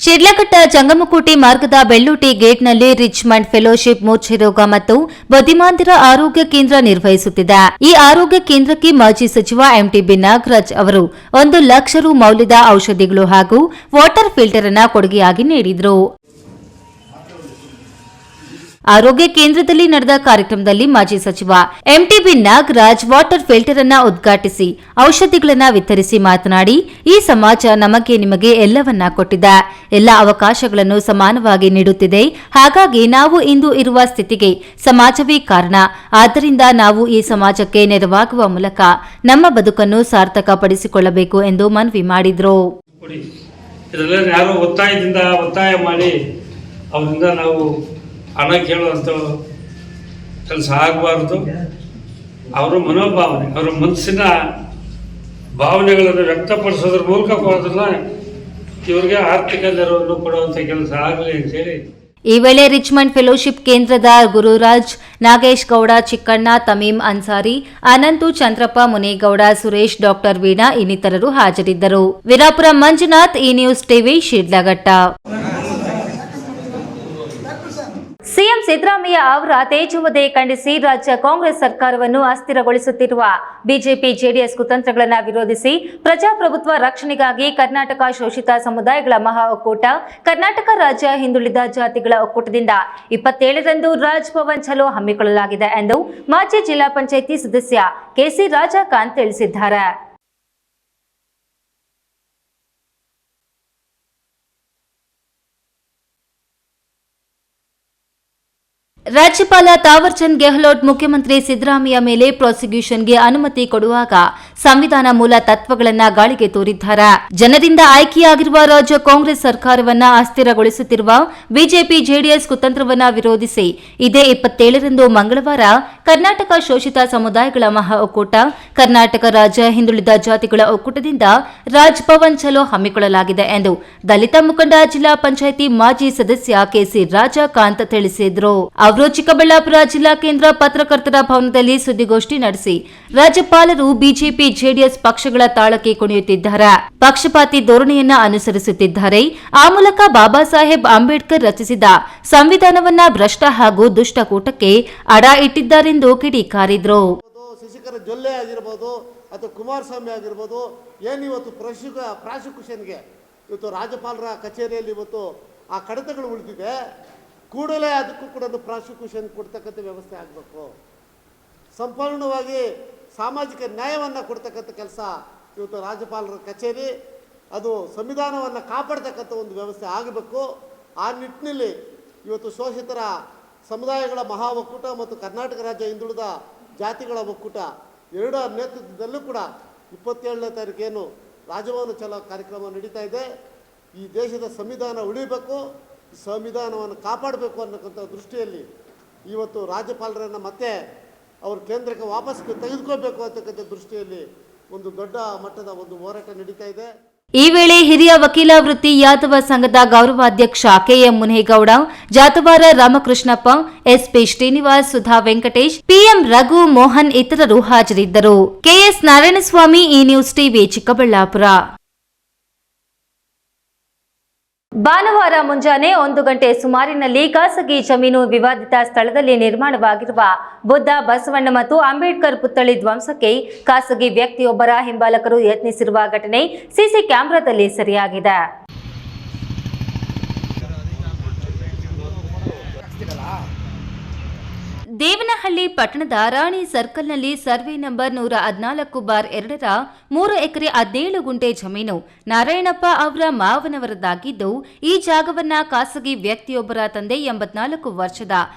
ಶಿಡ್ಲಘಟ್ಟ ಜಂಗಮಕೋಟೆ ಮಾರ್ಗದ ಬೆಳ್ಳೂಟಿ ಗೇಟ್ನಲ್ಲಿ ರಿಚ್ಮಂಡ್ ಫೆಲೋಶಿಪ್ ಮೂರ್ಛೆ ರೋಗ ಮತ್ತು ಬುದ್ಧಿಮಾಂದ್ಯರ ಆರೋಗ್ಯ ಕೇಂದ್ರ ನಿರ್ವಹಿಸುತ್ತಿದೆ. ಈ ಆರೋಗ್ಯ ಕೇಂದ್ರಕ್ಕೆ ಮಾಜಿ ಸಚಿವ ಎಂಟಿಬಿ ನಾಗರಾಜ್ ಅವರು 1 ಲಕ್ಷ ರು ಮೌಲ್ಯದ ಔಷಧಿಗಳು ಹಾಗೂ ವಾಟರ್ ಫಿಲ್ಟರ್ ಅನ್ನು ಕೊಡುಗೆಯಾಗಿ ನೀಡಿದರು. ಆರೋಗ್ಯ ಕೇಂದ್ರದಲ್ಲಿ ನಡೆದ ಕಾರ್ಯಕ್ರಮದಲ್ಲಿ ಮಾಜಿ ಸಚಿವ ಎಂಟಿಬಿ ನಾಗರಾಜ್ ವಾಟರ್ ಫಿಲ್ಟರ್ ಅನ್ನು ಉದ್ಘಾಟಿಸಿ ಔಷಧಿಗಳನ್ನು ವಿತರಿಸಿ ಮಾತನಾಡಿ, ಈ ಸಮಾಜ ನಮಗೆ ನಿಮಗೆ ಎಲ್ಲವನ್ನ ಕೊಟ್ಟಿದೆ, ಎಲ್ಲ ಅವಕಾಶಗಳನ್ನು ಸಮಾನವಾಗಿ ನೀಡುತ್ತಿದೆ. ಹಾಗಾಗಿ ನಾವು ಇಂದು ಇರುವ ಸ್ಥಿತಿಗೆ ಸಮಾಜವೇ ಕಾರಣ. ಆದ್ದರಿಂದ ನಾವು ಈ ಸಮಾಜಕ್ಕೆ ನೆರವಾಗುವ ಮೂಲಕ ನಮ್ಮ ಬದುಕನ್ನು ಸಾರ್ಥಕಪಡಿಸಿಕೊಳ್ಳಬೇಕು ಎಂದು ಮನವಿ ಮಾಡಿದರು. ಇದರಲ್ಲಿ ಯಾರು ಒತ್ತಾಯ ಮಾಡಿ ಅವರಿಂದ ನಾವು ಹಣ ಕೇಳುವಂಥ ಕೆಲಸ ಆಗಬಾರ್ದು. ಅವರ ಮನೋಭಾವನೆ, ಅವರ ಮನಸ್ಸಿನ ಭಾವನೆಗಳನ್ನು ವ್ಯಕ್ತಪಡಿಸೋದ್ರ ಮೂಲಕ ಅದನ್ನು ಇವರಿಗೆ ಆರ್ಥಿಕ ನೆರವನ್ನು ಕೊಡುವಂಥ ಕೆಲಸ ಆಗಲಿ ಅಂತೇಳಿ. ಈ ವೇಳೆ ರಿಚ್ಮಂಡ್ ಫೆಲೋಶಿಪ್ ಕೇಂದ್ರದ ಗುರುರಾಜ್, ನಾಗೇಶ್ ಗೌಡ, ಚಿಕ್ಕಣ್ಣ, ತಮೀಂ ಅನ್ಸಾರಿ, ಅನಂತು, ಚಂದ್ರಪ್ಪ, ಮುನೇಗೌಡ, ಸುರೇಶ್, ಡಾಕ್ಟರ್ ವೀಣಾ ಇನ್ನಿತರರು ಹಾಜರಿದ್ದರು. ವೀರಾಪುರ ಮಂಜುನಾಥ್, ಈ news TV, Shidlaghatta. CM Siddaramaiah ಅವರ ತೇಜೋವಧೆ ಖಂಡಿಸಿ ರಾಜ್ಯ ಕಾಂಗ್ರೆಸ್ ಸರ್ಕಾರವನ್ನು ಅಸ್ಥಿರಗೊಳಿಸುತ್ತಿರುವ ಬಿಜೆಪಿ ಜೆಡಿಎಸ್ ಕುತಂತ್ರಗಳನ್ನು ವಿರೋಧಿಸಿ ಪ್ರಜಾಪ್ರಭುತ್ವ ರಕ್ಷಣೆಗಾಗಿ ಕರ್ನಾಟಕ ಶೋಷಿತ ಸಮುದಾಯಗಳ ಮಹಾ ಒಕ್ಕೂಟ, ಕರ್ನಾಟಕ ರಾಜ್ಯ ಹಿಂದುಳಿದ ಜಾತಿಗಳ ಒಕ್ಕೂಟದಿಂದ 27ರಂದು ರಾಜ್ಭವನ್ ಚಲೋ ಹಮ್ಮಿಕೊಳ್ಳಲಾಗಿದೆ ಎಂದು ಮಾಜಿ ಜಿಲ್ಲಾ ಪಂಚಾಯಿತಿ ಸದಸ್ಯ ಕೆಸಿ ರಾಜಕಾಂತ್ ತಿಳಿಸಿದ್ದಾರೆ. ರಾಜ್ಯಪಾಲ ತಾವರ್ಚಂದ್ ಗೆಹ್ಲೋಟ್ ಮುಖ್ಯಮಂತ್ರಿ ಸಿದ್ದರಾಮಯ್ಯ ಮೇಲೆ ಪ್ರಾಸಿಕ್ಯೂಷನ್ಗೆ ಅನುಮತಿ ಕೊಡುವಾಗ ಸಂವಿಧಾನ ಮೂಲ ತತ್ವಗಳನ್ನು ಗಾಳಿಗೆ ತೂರಿದ್ದಾರೆ. ಜನರಿಂದ ಆಯ್ಕೆಯಾಗಿರುವ ರಾಜ್ಯ ಕಾಂಗ್ರೆಸ್ ಸರ್ಕಾರವನ್ನ ಅಸ್ಥಿರಗೊಳಿಸುತ್ತಿರುವ ಬಿಜೆಪಿ ಜೆಡಿಎಸ್ ಕುತಂತ್ರವನ್ನ ವಿರೋಧಿಸಿ ಇದೇ 27ರಂದು ಮಂಗಳವಾರ ಕರ್ನಾಟಕ ಶೋಷಿತ ಸಮುದಾಯಗಳ ಮಹಾ ಒಕ್ಕೂಟ, ಕರ್ನಾಟಕ ರಾಜ್ಯ ಹಿಂದುಳಿದ ಜಾತಿಗಳ ಒಕ್ಕೂಟದಿಂದ ರಾಜ್ಭವನ್ ಚಲೋ ಹಮ್ಮಿಕೊಳ್ಳಲಾಗಿದೆ ಎಂದು ದಲಿತ ಮುಖಂಡ ಜಿಲ್ಲಾ ಪಂಚಾಯಿತಿ ಮಾಜಿ ಸದಸ್ಯ ಕೆಸಿ ರಾಜಕಾಂತ್ ತಿಳಿಸಿದರು. ಅವರು ಚಿಕ್ಕಬಳ್ಳಾಪುರ ಜಿಲ್ಲಾ ಕೇಂದ್ರ ಪತ್ರಕರ್ತರ ಭವನದಲ್ಲಿ ಸುದ್ದಿಗೋಷ್ಠಿ ನಡೆಸಿ ರಾಜ್ಯಪಾಲರು ಬಿಜೆಪಿ ಜೆಡಿಎಸ್ ಪಕ್ಷಗಳ ತಾಳಕ್ಕೆ ಕುಣಿಯುತ್ತಿದ್ದಾರೆ, ಪಕ್ಷಪಾತಿ ಧೋರಣೆಯನ್ನ ಅನುಸರಿಸುತ್ತಿದ್ದಾರೆ. ಆ ಮೂಲಕ ಬಾಬಾ ಸಾಹೇಬ್ ಅಂಬೇಡ್ಕರ್ ರಚಿಸಿದ ಸಂವಿಧಾನವನ್ನ ಭ್ರಷ್ಟ ಹಾಗೂ ದುಷ್ಟಕೂಟಕ್ಕೆ ಅಡ ಇಟ್ಟಿದ್ದಾರೆಂದು ಕಿಡಿಕಾರಿದ್ರು. ಶಶಿಕರ ಜೊಲ್ಲೆ ಆಗಿರ್ಬೋದು ಅಥವಾ ಕುಮಾರಸ್ವಾಮಿ ಆಗಿರ್ಬೋದು, ಏನಿವತ್ತು ಪ್ರಾಸಿಕ್ಯೂಷನ್ಗೆ ಇವತ್ತು ರಾಜ್ಯಪಾಲರ ಕಚೇರಿಯಲ್ಲಿ ಇವತ್ತು ಆ ಕಡತಗಳು ಉಳಿದಿದೆ, ಕೂಡಲೇ ಅದಕ್ಕೂ ಕೂಡ ಪ್ರಾಸಿಕ್ಯೂಷನ್ ಕೊಡ್ತಕ್ಕಂಥ ವ್ಯವಸ್ಥೆ ಆಗಬೇಕು. ಸಂಪೂರ್ಣವಾಗಿ ಸಾಮಾಜಿಕ ನ್ಯಾಯವನ್ನು ಕೊಡ್ತಕ್ಕಂಥ ಕೆಲಸ ಇವತ್ತು ರಾಜ್ಯಪಾಲರ ಕಚೇರಿ, ಅದು ಸಂವಿಧಾನವನ್ನು ಕಾಪಾಡ್ತಕ್ಕಂಥ ಒಂದು ವ್ಯವಸ್ಥೆ ಆಗಬೇಕು. ಆ ನಿಟ್ಟಿನಲ್ಲಿ ಇವತ್ತು ಶೋಷಿತರ ಸಮುದಾಯಗಳ ಮಹಾ ಒಕ್ಕೂಟ ಮತ್ತು ಕರ್ನಾಟಕ ರಾಜ್ಯ ಹಿಂದುಳಿದ ಜಾತಿಗಳ ಒಕ್ಕೂಟ ಎರಡರ ನೇತೃತ್ವದಲ್ಲೂ ಕೂಡ 27ನೇ ತಾರೀಕೇನು ರಾಜಭವನ ಚಲೋ ಕಾರ್ಯಕ್ರಮ ನಡೀತಾ ಇದೆ. ಈ ದೇಶದ ಸಂವಿಧಾನ ಉಳಿಬೇಕು, ಸಂವಿಧಾನವನ್ನು ಕಾಪಾಡಬೇಕು ಅನ್ನೋಕ್ಕಂಥ ದೃಷ್ಟಿಯಲ್ಲಿ ಇವತ್ತು ರಾಜ್ಯಪಾಲರನ್ನು ಮತ್ತೆ ಅವ್ರ ಕೇಂದ್ರಕ್ಕೆ ವಾಪಸ್ ತೆಗೆದುಕೋಬೇಕು ಅಂತಕ್ಕಂಥ ದೃಷ್ಟಿಯಲ್ಲಿ ಒಂದು ದೊಡ್ಡ ಮಟ್ಟದ ಒಂದು ಹೋರಾಟ ನಡೀತಾ ಇದೆ. ಈ ವೇಳೆ ಹಿರಿಯ ವಕೀಲ ವೃತ್ತಿ ಯಾದವ ಸಂಘದ ಗೌರವಾಧ್ಯಕ್ಷ KM Munegowda, Jathavara Ramakrishnappa, SP Srinivas, Sudha Venkatesh, PM Raghu, Mohan ಇತರರು ಹಾಜರಿದ್ದರು. ಕೆಎಸ್ ನಾರಾಯಣಸ್ವಾಮಿ, ಈ ನ್ಯೂಸ್ ಟಿವಿ, ಚಿಕ್ಕಬಳ್ಳಾಪುರ. ಭಾನುವಾರ ಮುಂಜಾನೆ 1 ಗಂಟೆ ಸುಮಾರಿನಲ್ಲಿ ಖಾಸಗಿ ಜಮೀನು ವಿವಾದಿತ ಸ್ಥಳದಲ್ಲಿ ನಿರ್ಮಾಣವಾಗಿರುವ ಬುದ್ಧ, ಬಸವಣ್ಣ ಮತ್ತು ಅಂಬೇಡ್ಕರ್ ಪುತ್ಥಳಿ ಧ್ವಂಸಕ್ಕೆ ಖಾಸಗಿ ವ್ಯಕ್ತಿಯೊಬ್ಬರ ಹಿಂಬಾಲಕರು ಯತ್ನಿಸಿರುವ ಘಟನೆ ಸಿಸಿ ಕ್ಯಾಮೆರಾದಲ್ಲಿ ಸೆರೆಯಾಗಿದೆ. ದೇವನಹಳ್ಳಿ ಪಟ್ಟಣದ ರಾಣಿ ಸರ್ಕಲ್ನಲ್ಲಿ ಸರ್ವೆ ನಂಬರ್ 114/2ರ 3 ಎಕರೆ 17 ಗುಂಟೆ ಜಮೀನು ನಾರಾಯಣಪ್ಪ ಅವರ ಮಾವನವರದ್ದಾಗಿದ್ದು, ಈ ಜಾಗವನ್ನ ಖಾಸಗಿ ವ್ಯಕ್ತಿಯೊಬ್ಬರ ತಂದೆ 84 ವರ್ಷದ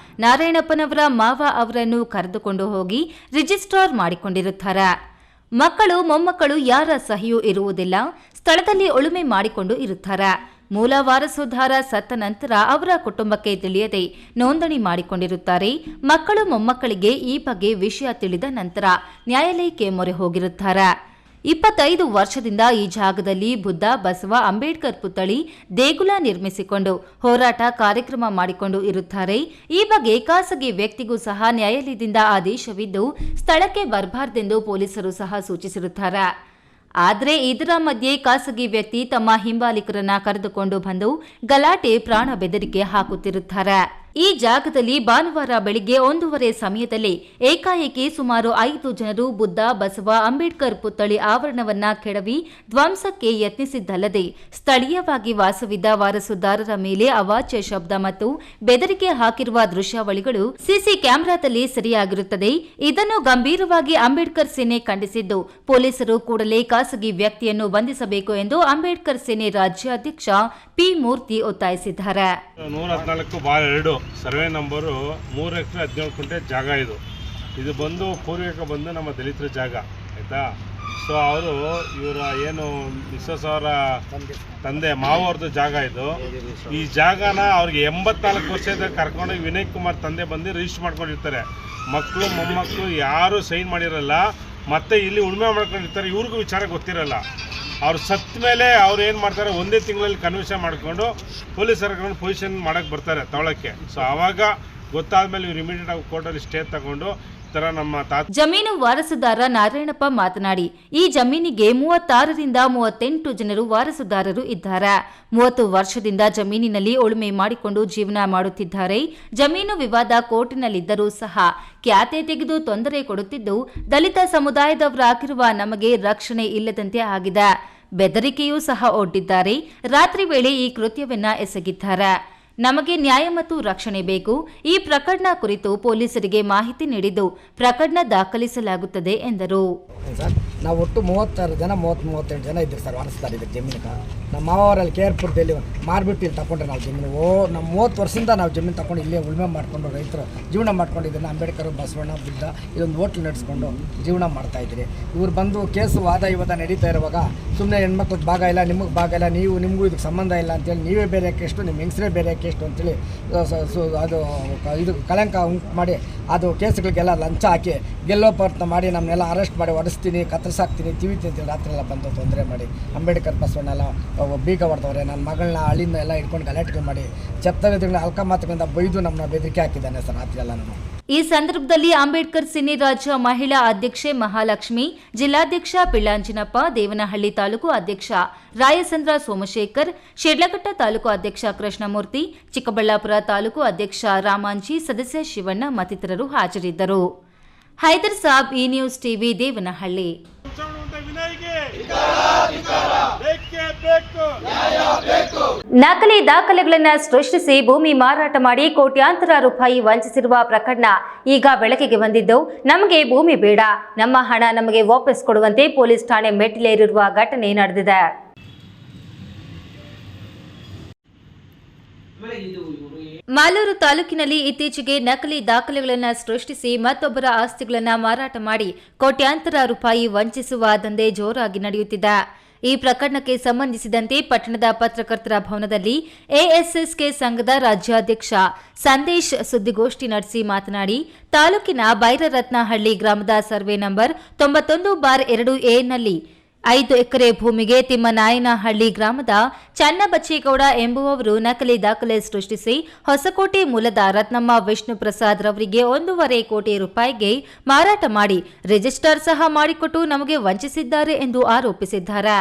ನಾರಾಯಣಪ್ಪನವರ ಮಾವ ಅವರನ್ನು ಕರೆದುಕೊಂಡು ಹೋಗಿ ರಿಜಿಸ್ಟ್ರಾರ್ ಮಾಡಿಕೊಂಡಿರುತ್ತಾರೆ. ಮಕ್ಕಳು ಮೊಮ್ಮಕ್ಕಳು ಯಾರ ಸಹಿಯೂ ಇರುವುದಿಲ್ಲ. ಸ್ಥಳದಲ್ಲಿ ಉಳುಮೆ ಮಾಡಿಕೊಂಡು ಇರುತ್ತಾರೆ. ಮೂಲ ವಾರಸುದಾರ ಸತ್ತ ನಂತರ ಅವರ ಕುಟುಂಬಕ್ಕೆ ತಿಳಿಯದೆ ನೋಂದಣಿ ಮಾಡಿಕೊಂಡಿರುತ್ತಾರೆ. ಮಕ್ಕಳು ಮೊಮ್ಮಕ್ಕಳಿಗೆ ಈ ಬಗ್ಗೆ ವಿಷಯ ತಿಳಿದ ನಂತರ ನ್ಯಾಯಾಲಯಕ್ಕೆ ಮೊರೆ ಹೋಗಿರುತ್ತಾರೆ. 25 ವರ್ಷದಿಂದ ಈ ಜಾಗದಲ್ಲಿ ಬುದ್ಧ, ಬಸವ, ಅಂಬೇಡ್ಕರ್ ಪುತ್ಥಳಿ ದೇಗುಲ ನಿರ್ಮಿಸಿಕೊಂಡು ಹೋರಾಟ ಕಾರ್ಯಕ್ರಮ ಮಾಡಿಕೊಂಡು ಇರುತ್ತಾರೆ. ಈ ಬಗ್ಗೆ ಖಾಸಗಿ ವ್ಯಕ್ತಿಗೂ ಸಹ ನ್ಯಾಯಾಲಯದಿಂದ ಆದೇಶವಿದ್ದು ಸ್ಥಳಕ್ಕೆ ಬರಬಾರದೆಂದು ಪೊಲೀಸರು ಸಹ ಸೂಚಿಸಿರುತ್ತಾರೆ. ಆದರೆ ಇದರ ಮಧ್ಯೆ ಖಾಸಗಿ ವ್ಯಕ್ತಿ ತಮ್ಮ ಹಿಂಬಾಲಿಕರನ್ನ ಕರೆದುಕೊಂಡು ಬಂದು ಗಲಾಟೆ ಪ್ರಾಣ ಬೆದರಿಕೆ ಹಾಕುತ್ತಿರುತ್ತಾರೆ. ಈ ಜಾಗದಲ್ಲಿ ಭಾನುವಾರ ಬೆಳಿಗ್ಗೆ 1:30 ಸಮಯದಲ್ಲಿ ಏಕಾಏಕಿ ಸುಮಾರು 5 ಜನರು ಬುದ್ಧ, ಬಸವ, ಅಂಬೇಡ್ಕರ್ ಪುತ್ಥಳಿ ಆವರಣವನ್ನ ಕೆಡವಿ ಧ್ವಂಸಕ್ಕೆ ಯತ್ನಿಸಿದ್ದಲ್ಲದೆ ಸ್ಥಳೀಯವಾಗಿ ವಾಸವಿದ್ದ ವಾರಸುದಾರರ ಮೇಲೆ ಅವಾಚ್ಯ ಶಬ್ದ ಮತ್ತು ಬೆದರಿಕೆ ಹಾಕಿರುವ ದೃಶ್ಯಾವಳಿಗಳು ಸಿಸಿ ಕ್ಯಾಮೆರಾದಲ್ಲಿ ಸೆರೆಯಾಗಿರುತ್ತದೆ. ಇದನ್ನು ಗಂಭೀರವಾಗಿ ಅಂಬೇಡ್ಕರ್ ಸೇನೆ ಖಂಡಿಸಿದ್ದು, ಪೊಲೀಸರು ಕೂಡಲೇ ಖಾಸಗಿ ವ್ಯಕ್ತಿಯನ್ನು ಬಂಧಿಸಬೇಕು ಎಂದು ಅಂಬೇಡ್ಕರ್ ಸೇನೆ ರಾಜ್ಯಾಧ್ಯಕ್ಷ ಪಿ. ಮೂರ್ತಿ ಒತ್ತಾಯಿಸಿದ್ದಾರೆ. 114/2 ಸರ್ವೆ ನಂಬರು 3 ಎಕರೆ 17 ಗುಂಟೆ ಜಾಗ ಇದು ಬಂದು ಪೂರ್ವಿಕ ಬಂದು ನಮ್ಮ ದಲಿತರ ಜಾಗ ಆಯಿತಾ. ಸೊ ಅವರು ಇವರ ಏನು ಮಿಸಸ್ ಅವರ ತಂದೆ ಮಾವವ್ರದ್ದು ಜಾಗ ಇದು. ಈ ಜಾಗನ ಅವ್ರಿಗೆ 84 ವರ್ಷದ ಕರ್ಕೊಂಡೋಗಿ ವಿನಯ್ ಕುಮಾರ್ ತಂದೆ ಬಂದು ರಿಜಿಸ್ಟರ್ ಮಾಡ್ಕೊಂಡಿರ್ತಾರೆ. ಮಕ್ಕಳು ಮೊಮ್ಮಕ್ಕಳು ಯಾರೂ ಸೈನ್ ಮಾಡಿರಲ್ಲ. ಮತ್ತೆ ಇಲ್ಲಿ ಉಳುಮೆ ಮಾಡ್ಕೊಂಡಿರ್ತಾರೆ. ಇವ್ರಿಗೂ ವಿಚಾರ ಗೊತ್ತಿರಲ್ಲ. ಅವ್ರು ಸತ್ತ ಮೇಲೆ ಅವ್ರು ಏನು ಮಾಡ್ತಾರೆ, ಒಂದೇ ತಿಂಗಳಲ್ಲಿ ಕನ್ವಿಷನ್ ಮಾಡಿಕೊಂಡು ಪೊಲೀಸರು ಪೊಸಿಷನ್ ಮಾಡೋಕ್ಕೆ ಬರ್ತಾರೆ ತಗೊಳಕ್ಕೆ. ಸೊ ಆವಾಗ ಗೊತ್ತಾದ್ಮೇಲೆ ಇವ್ರು ಇಮಿಡಿಯೇಟ್ ಆಗಿ ಕೋರ್ಟಲ್ಲಿ ಸ್ಟೇ ತಗೊಂಡು ಜಮೀನು ವಾರಸುದಾರ ನಾರಾಯಣಪ್ಪ ಮಾತನಾಡಿ, ಈ ಜಮೀನಿಗೆ 36ರಿಂದ 38 ಜನರು ವಾರಸುದಾರರು ಇದ್ದಾರೆ. 30 ವರ್ಷದಿಂದ ಜಮೀನಿನಲ್ಲಿ ಉಳುಮೆ ಮಾಡಿಕೊಂಡು ಜೀವನ ಮಾಡುತ್ತಿದ್ದಾರೆ. ಜಮೀನು ವಿವಾದ ಕೋರ್ಟಿನಲ್ಲಿದ್ದರೂ ಸಹ ಖ್ಯಾತೆ ತೆಗೆದು ತೊಂದರೆ ಕೊಡುತ್ತಿದ್ದು, ದಲಿತ ಸಮುದಾಯದವರಾಗಿರುವ ನಮಗೆ ರಕ್ಷಣೆ ಇಲ್ಲದಂತೆ ಆಗಿದೆ. ಬೆದರಿಕೆಯೂ ಸಹ ಒಡ್ಡಿದ್ದಾರೆ. ರಾತ್ರಿ ವೇಳೆ ಈ ಕೃತ್ಯವನ್ನ ಎಸಗಿದ್ದಾರೆ. ನಮಗೆ ನ್ಯಾಯ ಮತ್ತು ರಕ್ಷಣೆ ಬೇಕು. ಈ ಪ್ರಕರಣ ಕುರಿತು ಪೊಲೀಸರಿಗೆ ಮಾಹಿತಿ ನೀಡಿದ್ದು ಪ್ರಕರಣ ದಾಖಲಿಸಲಾಗುತ್ತದೆ ಎಂದರು. ನಾವು ಒಟ್ಟು 36 ಜನ 38 ಜನ ಇದ್ದೀವಿ ಸರ್ ವಾರಸುದಾರ ಇದಕ್ಕೆ ಜಮೀನಿಗೆ. ನಮ್ಮ ಮಾವರಲ್ಲಿ ಕೇರ್ಪುರದಲ್ಲಿ ಮಾರ್ಬಿಟ್ಟು ಇಲ್ಲಿ ತಗೊಂಡ್ರೆ ನಾವು ಜಮೀನು ನಮ್ಮ 30 ವರ್ಷದಿಂದ ನಾವು ಜಮೀನು ತಗೊಂಡು ಇಲ್ಲೇ ಉಳುಮೆ ಮಾಡಿಕೊಂಡು ರೈತರು ಜೀವನ ಮಾಡ್ಕೊಂಡಿದ್ದನ್ನು ಅಂಬೇಡ್ಕರ್, ಬಸವಣ್ಣ, ಬುದ್ಧ ಇದೊಂದು ಹೋಟ್ಲ್ ನಡೆಸ್ಕೊಂಡು ಜೀವನ ಮಾಡ್ತಾಯಿದ್ರಿ. ಇವ್ರು ಬಂದು ಕೇಸು ವಾದ ವಿವಾದ ನಡೀತಾ ಇರುವಾಗ ಸುಮ್ಮನೆ ಹೆಣ್ಮಕ್ಳಿಗೆ ಭಾಗ ಇಲ್ಲ, ನಿಮಗೆ ಭಾಗ ಇಲ್ಲ, ನಿಮಗೂ ಇದಕ್ಕೆ ಸಂಬಂಧ ಇಲ್ಲ ಅಂತೇಳಿ ನೀವೇ ಬೇರೆ ಕೇಷ್ಟು, ನಿಮ್ಮ ಹೆಂಗಸರೇ ಬೇರೆ ಕೇಷ್ಟು ಅಂತೇಳಿ ಅದು ಇದು ಕಳಂಕ ಉಂಟು ಮಾಡಿ ಅದು ಕೇಸುಗಳಿಗೆಲ್ಲ ಲಂಚ ಹಾಕಿ ಗೆಲ್ಲೋ ಪ್ರಯತ್ನ ಮಾಡಿ ನಮ್ಮನ್ನೆಲ್ಲ ಅರೆಸ್ಟ್ ಮಾಡಿ ಹೊಡೆಸ್ತೀನಿ, ಕತ್ತರಿಸಾಕ್ತೀನಿ, ತಿವಿತೀನಿ ಅಂತೇಳಿ ರಾತ್ರಿ ಎಲ್ಲ ಬಂದು ತೊಂದರೆ ಮಾಡಿ ಅಂಬೇಡ್ಕರ್, ಬಸವಣ್ಣ ಎಲ್ಲ ಬೀಗ ಹೊಡೆದವ್ರೆ. ನನ್ನ ಮಗಳನ್ನ ಅಳಿನ ಎಲ್ಲ ಇಟ್ಕೊಂಡು ಗಲಾಟೆಗಳು ಮಾಡಿ ಚತ್ತವಿದ್ರಿಂದ ಅಲ್ಕ ಮಾತುಗಳಿಂದ ಬೈದು ನಮ್ಮನ್ನ ಬೆದರಿಕೆ ಹಾಕಿದ್ದಾನೆ ಸರ್ ರಾತ್ರಿ ಎಲ್ಲ. ನಾನು ಈ ಸಂದರ್ಭದಲ್ಲಿ ಅಂಬೇಡ್ಕರ್ ಸೇನೆ ರಾಜ್ಯ ಮಹಿಳಾ ಅಧ್ಯಕ್ಷೆ ಮಹಾಲಕ್ಷ್ಮಿ, ಜಿಲ್ಲಾಧ್ಯಕ್ಷ ಪಿಳ್ಳಾಂಜಿನಪ್ಪ, ದೇವನಹಳ್ಳಿ ತಾಲೂಕು ಅಧ್ಯಕ್ಷ ರಾಯಸಂದ್ರ ಸೋಮಶೇಖರ್, ಶಿಡ್ಲಘಟ್ಟ ತಾಲೂಕು ಅಧ್ಯಕ್ಷ ಕೃಷ್ಣಮೂರ್ತಿ, ಚಿಕ್ಕಬಳ್ಳಾಪುರ ತಾಲೂಕು ಅಧ್ಯಕ್ಷ ರಾಮಾಂಜಿ, ಸದಸ್ಯ ಶಿವಣ್ಣ ಮತ್ತಿತರರು ಹಾಜರಿದ್ದರು. ಹೈದರ್ ಸಾಬ್, ಈ ನ್ಯೂಸ್ ಟಿವಿ, ದೇವನಹಳ್ಳಿ. ನಕಲಿ ದಾಖಲೆಗಳನ್ನು ಸೃಷ್ಟಿಸಿ ಭೂಮಿ ಮಾರಾಟ ಮಾಡಿ ಕೋಟ್ಯಾಂತರ ರೂಪಾಯಿ ವಂಚಿಸಿರುವ ಪ್ರಕರಣ ಈಗ ಬೆಳಕಿಗೆ ಬಂದಿದ್ದು, ನಮಗೆ ಭೂಮಿ ಬೇಡ, ನಮ್ಮ ಹಣ ನಮಗೆ ವಾಪಸ್ ಕೊಡುವಂತೆ ಪೊಲೀಸ್ ಠಾಣೆ ಮೆಟ್ಟಿಲೇರಿರುವ ಘಟನೆ ನಡೆದಿದೆ. ಮಾಲೂರು ತಾಲೂಕಿನಲ್ಲಿ ಇತ್ತೀಚೆಗೆ ನಕಲಿ ದಾಖಲೆಗಳನ್ನು ಸೃಷ್ಟಿಸಿ ಮತ್ತೊಬ್ಬರ ಆಸ್ತಿಗಳನ್ನು ಮಾರಾಟ ಮಾಡಿ ಕೋಟ್ಯಾಂತರ ರೂಪಾಯಿ ವಂಚಿಸುವ ದಂಧೆ ಜೋರಾಗಿ ನಡೆಯುತ್ತಿದೆ. ಈ ಪ್ರಕರಣಕ್ಕೆ ಸಂಬಂಧಿಸಿದಂತೆ ಪಟ್ಟಣದ ಪತ್ರಕರ್ತರ ಭವನದಲ್ಲಿ ಎಎಸ್ಎಸ್ಕೆ ಸಂಘದ ರಾಜ್ಯಾಧ್ಯಕ್ಷ ಸಂದೇಶ್ ಸುದ್ದಿಗೋಷ್ಠಿ ನಡೆಸಿ ಮಾತನಾಡಿ, ತಾಲೂಕಿನ ಬೈರರತ್ನಹಳ್ಳಿ ಗ್ರಾಮದ ಸರ್ವೆ ನಂಬರ್ 91/2A ನಲ್ಲಿ 5 ಎಕರೆ ಭೂಮಿಗೆ ತಿಮ್ಮನಾಯನಹಳ್ಳಿ ಗ್ರಾಮದ ಚನ್ನಬಚ್ಚೇಗೌಡ ಎಂಬುವವರು ನಕಲಿ ದಾಖಲೆ ಸೃಷ್ಟಿಸಿ ಹೊಸಕೋಟೆ ಮೂಲದ ರತ್ನಮ್ಮ ವಿಷ್ಣು ಪ್ರಸಾದ್ ರವರಿಗೆ 1.5 ಕೋಟಿ ರೂಪಾಯಿಗೆ ಮಾರಾಟ ಮಾಡಿ ರಿಜಿಸ್ಟರ್ ಸಹ ಮಾಡಿಕೊಟ್ಟು ನಮಗೆ ವಂಚಿಸಿದ್ದಾರೆ ಎಂದು ಆರೋಪಿಸಿದ್ದಾರೆ.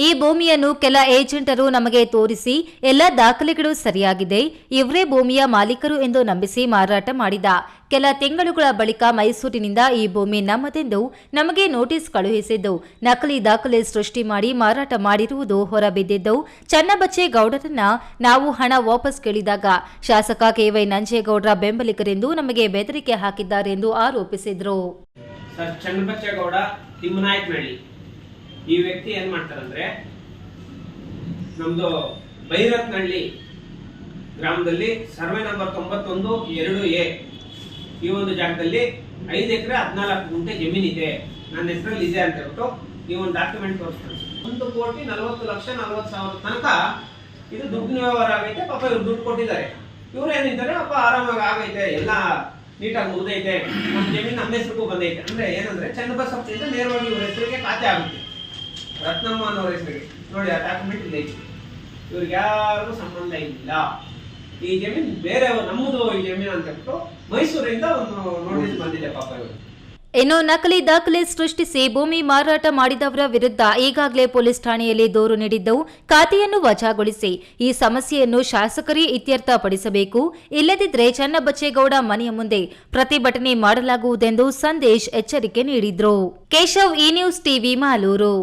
ಈ ಭೂಮಿಯನ್ನು ಕೆಲ ಏಜೆಂಟರು ನಮಗೆ ತೋರಿಸಿ ಎಲ್ಲ ದಾಖಲೆಗಳು ಸರಿಯಾಗಿದೆ, ಇವರೇ ಭೂಮಿಯ ಮಾಲೀಕರು ಎಂದು ನಂಬಿಸಿ ಮಾರಾಟ ಮಾಡಿದ ಕೆಲ ತಿಂಗಳುಗಳ ಬಳಿಕ ಮೈಸೂರಿನಿಂದ ಈ ಭೂಮಿ ನಮ್ಮದೆಂದು ನಮಗೆ ನೋಟಿಸ್ ಕಳುಹಿಸಿದ್ದು, ನಕಲಿ ದಾಖಲೆ ಸೃಷ್ಟಿ ಮಾಡಿ ಮಾರಾಟ ಮಾಡಿರುವುದು ಹೊರಬಿದ್ದಿದ್ದು, ಚನ್ನಬಚ್ಚೇಗೌಡರನ್ನ ನಾವು ಹಣ ವಾಪಸ್ ಕೇಳಿದಾಗ ಶಾಸಕ ಕೆವೈ ನಂಜೇಗೌಡರ ಬೆಂಬಲಿಗರೆಂದು ನಮಗೆ ಬೆದರಿಕೆ ಹಾಕಿದ್ದಾರೆ ಎಂದು ಆರೋಪಿಸಿದರು. ಚನ್ನಬಚ್ಚೇಗೌಡ ತಿಮ್ಮನಾಯಕನಹಳ್ಳಿ ಈ ವ್ಯಕ್ತಿ ಏನ್ ಮಾಡ್ತಾರಂದ್ರೆ, ನಮ್ದು ಬೈರತ್ನಹಳ್ಳಿ ಗ್ರಾಮದಲ್ಲಿ ಸರ್ವೆ ನಂಬರ್ 91/2A ಈ ಒಂದು ಜಾಗದಲ್ಲಿ 5 ಎಕರೆ 14 ಗುಂಟೆ ಜಮೀನಿದೆ, ನನ್ನ ಹೆಸರಲ್ಲಿ ಇದೆ ಅಂತ ಹೇಳ್ಬಿಟ್ಟು ಈ ಒಂದು ಡಾಕ್ಯುಮೆಂಟ್ ತೋರಿಸ್ತಾರೆ. 1,40,40,000 ತನಕ ಇದು ದುಡ್ಡಿನ ವ್ಯವಹಾರ ಆಗೈತೆ. ಪಾಪ ಇವ್ರು ದುಡ್ಡು ಕೊಟ್ಟಿದ್ದಾರೆ. ಇವ್ರು ಏನಿದ್ದಾರೆ, ಪಾಪ ಆರಾಮಾಗಿ ಆಗೈತೆ, ಎಲ್ಲ ನೀಟಾಗಿ ಮುಗ್ದೈತೆ, ನಮ್ಮ ಜಮೀನು ನಮ್ಮ ಹೆಸರಿಗೂ ಬಂದೈತೆ. ಅಂದ್ರೆ ಏನಂದ್ರೆ ಚನ್ನಬಸಪ್ಪನಿಂದ ನೇರವಾಗಿ ಇವ್ರ ಹೆಸರಿಗೆ ಖಾತೆ ಆಗುತ್ತೆ, ರತ್ನಮ್ಮ ಅನ್ನೋರ ಹೆಸರಿಗೆ. ನೋಡಿ ಆ ಡಾಕ್ಯುಮೆಂಟ್ ಇದೆ. ಇವ್ರಿಗೆ ಯಾರಿಗೂ ಸಂಬಂಧ ಇಲ್ಲ. ಈ ಜಮೀನು ಬೇರೆ ನಮ್ಮದು ಈ ಜಮೀನು ಅಂತ ಹೇಳ್ಬಿಟ್ಟು ಮೈಸೂರಿಂದ ಒಂದು ನೋಟಿಸ್ ಬಂದಿದೆ ಪಾಪ ಇವರು. ಇನ್ನು ನಕಲಿ ದಾಖಲೆ ಸೃಷ್ಟಿಸಿ ಭೂಮಿ ಮಾರಾಟ ಮಾಡಿದವರ ವಿರುದ್ಧ ಈಗಾಗಲೇ ಪೊಲೀಸ್ ಠಾಣೆಯಲ್ಲಿ ದೂರು ನೀಡಿದ್ದು, ಖಾತೆಯನ್ನು ವಜಾಗೊಳಿಸಿ ಈ ಸಮಸ್ಯೆಯನ್ನು ಶಾಸಕರೇ ಇತ್ಯರ್ಥಪಡಿಸಬೇಕು. ಇಲ್ಲದಿದ್ದರೆ ಚನ್ನಬಚ್ಚೇಗೌಡ ಮನೆಯ ಮುಂದೆ ಪ್ರತಿಭಟನೆ ಮಾಡಲಾಗುವುದೆಂದು ಸಂದೇಶ್ ಎಚ್ಚರಿಕೆ ನೀಡಿದ್ರು. ಕೇಶವ್, ಈ ನ್ಯೂಸ್ ಟಿವಿ, ಮಾಲೂರು.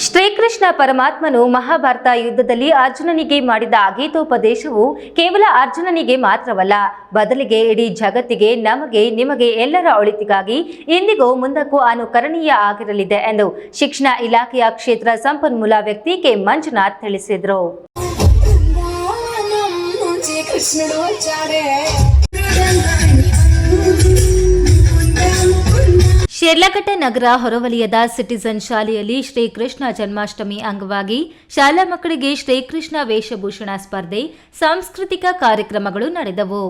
ಶ್ರೀಕೃಷ್ಣ ಪರಮಾತ್ಮನು ಮಹಾಭಾರತ ಯುದ್ಧದಲ್ಲಿ ಅರ್ಜುನನಿಗೆ ಮಾಡಿದ ಗೀತೋಪದೇಶವು ಕೇವಲ ಅರ್ಜುನನಿಗೆ ಮಾತ್ರವಲ್ಲ, ಬದಲಿಗೆ ಇಡೀ ಜಗತ್ತಿಗೆ, ನಮಗೆ, ನಿಮಗೆ ಎಲ್ಲರ ಒಳಿತಿಗಾಗಿ ಇಂದಿಗೂ ಮುಂದಕ್ಕೂ ಅನುಕರಣೀಯ ಆಗಿರಲಿದೆ ಎಂದು ಶಿಕ್ಷಣ ಇಲಾಖೆಯ ಕ್ಷೇತ್ರ ಸಂಪನ್ಮೂಲ ವ್ಯಕ್ತಿ ಕೆ ಮಂಜುನಾಥ್ ತಿಳಿಸಿದರು. ಶಿರ್ಲಘಟ್ಟ ನಗರ ಹೊರವಲಯದ ಸಿಟಿಜನ್ ಶಾಲೆಯಲ್ಲಿ ಶ್ರೀಕೃಷ್ಣ ಜನ್ಮಾಷ್ಟಮಿ ಅಂಗವಾಗಿ ಶಾಲಾ ಮಕ್ಕಳಿಗೆ ಶ್ರೀಕೃಷ್ಣ ವೇಷಭೂಷಣ ಸ್ಪರ್ಧೆ, ಸಾಂಸ್ಕೃತಿಕ ಕಾರ್ಯಕ್ರಮಗಳು ನಡೆದವು.